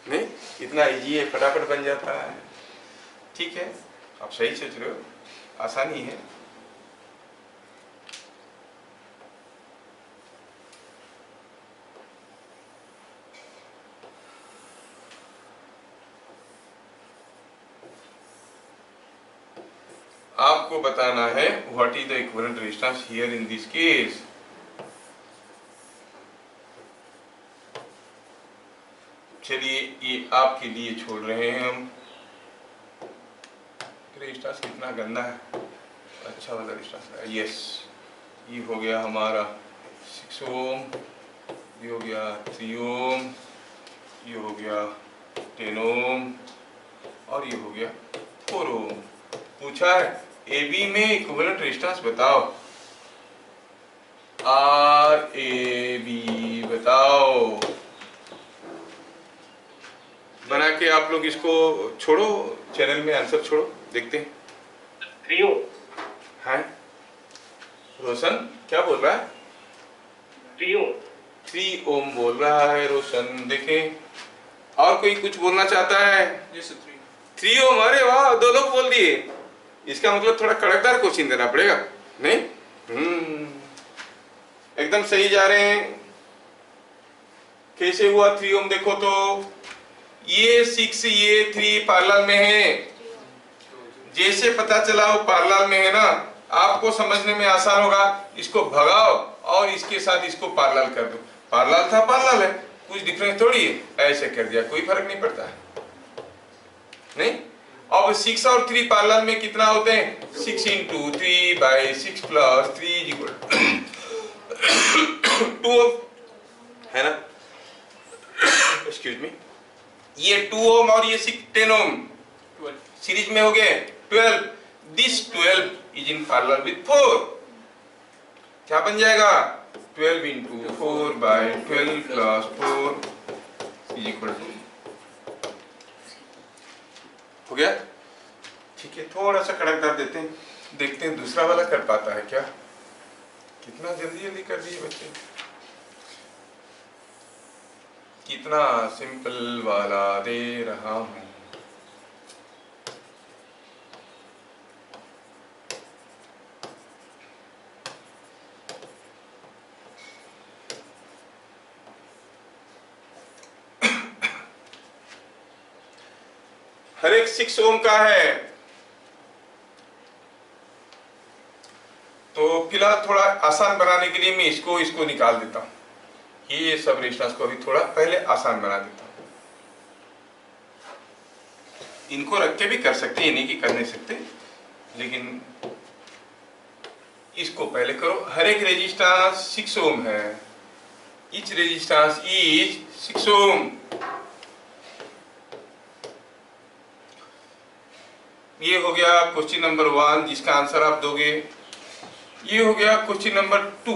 नहीं, इतना इजी है, फटाफट बन जाता है। ठीक है, आप सही सोच रहे हो, आसानी है। आपको बताना है what is the equivalent resistance here in this case. चलिए ये आपके लिए छोड़ रहे हैं हम। रेजिस्टेंस कितना गंदा है, अच्छा वाला रेजिस्टेंस है। यस, ये हो गया हमारा 6 ओम, ये हो गया 3 ओम, ये हो गया 10 ओम, और ये हो गया 4 ओम। पूछा है AB में इक्विवेलेंट रेजिस्टेंस बताओ। RAB बताओ। बना के आप लोग इसको छोड़ो, चैनल में आंसर छोड़ो, देखते हैं। 3 ओम। हाँ रोशन क्या बोल रहा है? 3 ओम। 3 ओम बोल रहा है रोशन। देखें और कोई कुछ बोलना चाहता है? जैसे 3 ओम। अरे वाह, 2 लोग बोल दिए। इसका मतलब थोड़ा कड़कदार क्वेश्चन देना पड़ेगा। नहीं एकदम सही जा रहे हैं। कैसे हुआ 3 ओम? देखो तो ये 6 ये 3 पैरेलल में है। जैसे पता चला वो पैरेलल में है ना, आपको समझने में आसान होगा। इसको भगाओ और इसके साथ इसको पैरेलल कर दो। पैरेलल था पैरेलल है, कुछ डिफरेंस थोड़ी है। ऐसे कर दिया, कोई फर्क नहीं पड़ता है, नहीं। अब 6 और 3 पैरेलल में कितना होते हैं? 6 × 3/6 + 3 = 2 ओम है ना। एक्सक्यूज मी, ये 2 ओम और ये 10 ओम 12. सीरीज में हो गए 12। This 12 is in parallel with 4। क्या बन जाएगा? 12 × 4/12 + 4 = हो गया। ठीक है, थोड़ा सा कड़कदार देते हैं, देखते हैं दूसरा वाला कर पाता है क्या। कितना जल्दी जल्दी कर दिए बच्चे, कितना सिंपल वाला दे रहा हूं। हर एक 6 ओम का है, तो फिलहाल थोड़ा आसान बनाने के लिए मैं इसको निकाल देता हूं। ये सब रेजिस्टेंस को अभी थोड़ा पहले आसान बना देता हूं। इनको रख के भी कर सकते हैं, नहीं कि कर नहीं सकते, लेकिन इसको पहले करो। हर एक रेजिस्टेंस 6 ओम है। ईच रेजिस्टेंस इज 6 ओम। ये हो गया क्वेश्चन नंबर 1 जिसका आंसर आप दोगे। ये हो गया क्वेश्चन नंबर 2।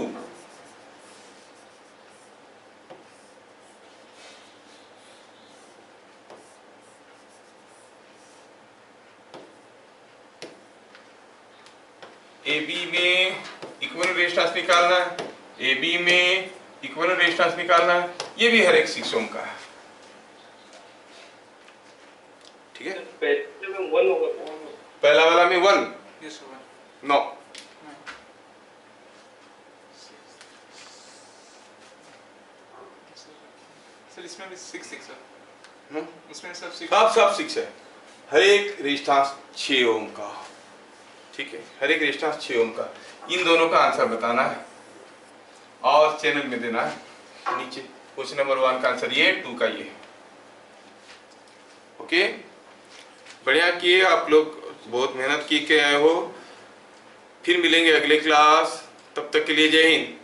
ए बी में इक्विवेलेंट रेजिस्टेंस निकालना है, ए बी में इक्विवेलेंट रेजिस्टेंस निकालना है। ये भी हर एक 6 ओम का है। ठीक है, पहले में 1 होगा। पहला वाला में 1 Yes, 1. नो, सर इसमें भी 6 6 है, हम्म, उसमें सब 6. सब 6 है। हर एक रेजिस्टेंस 6 ओम का। ठीक है, हर एक रेजिस्टेंस 6 ओम का। इन दोनों का आंसर बताना है और चैनल में देना है नीचे। क्वेश्चन नंबर 1 का आंसर ये, 2 का ये। ओके, बढ़िया किए आप लोग, बहुत मेहनत की के आए हो। फिर मिलेंगे अगले क्लास, तब तक के लिए जय हिंद।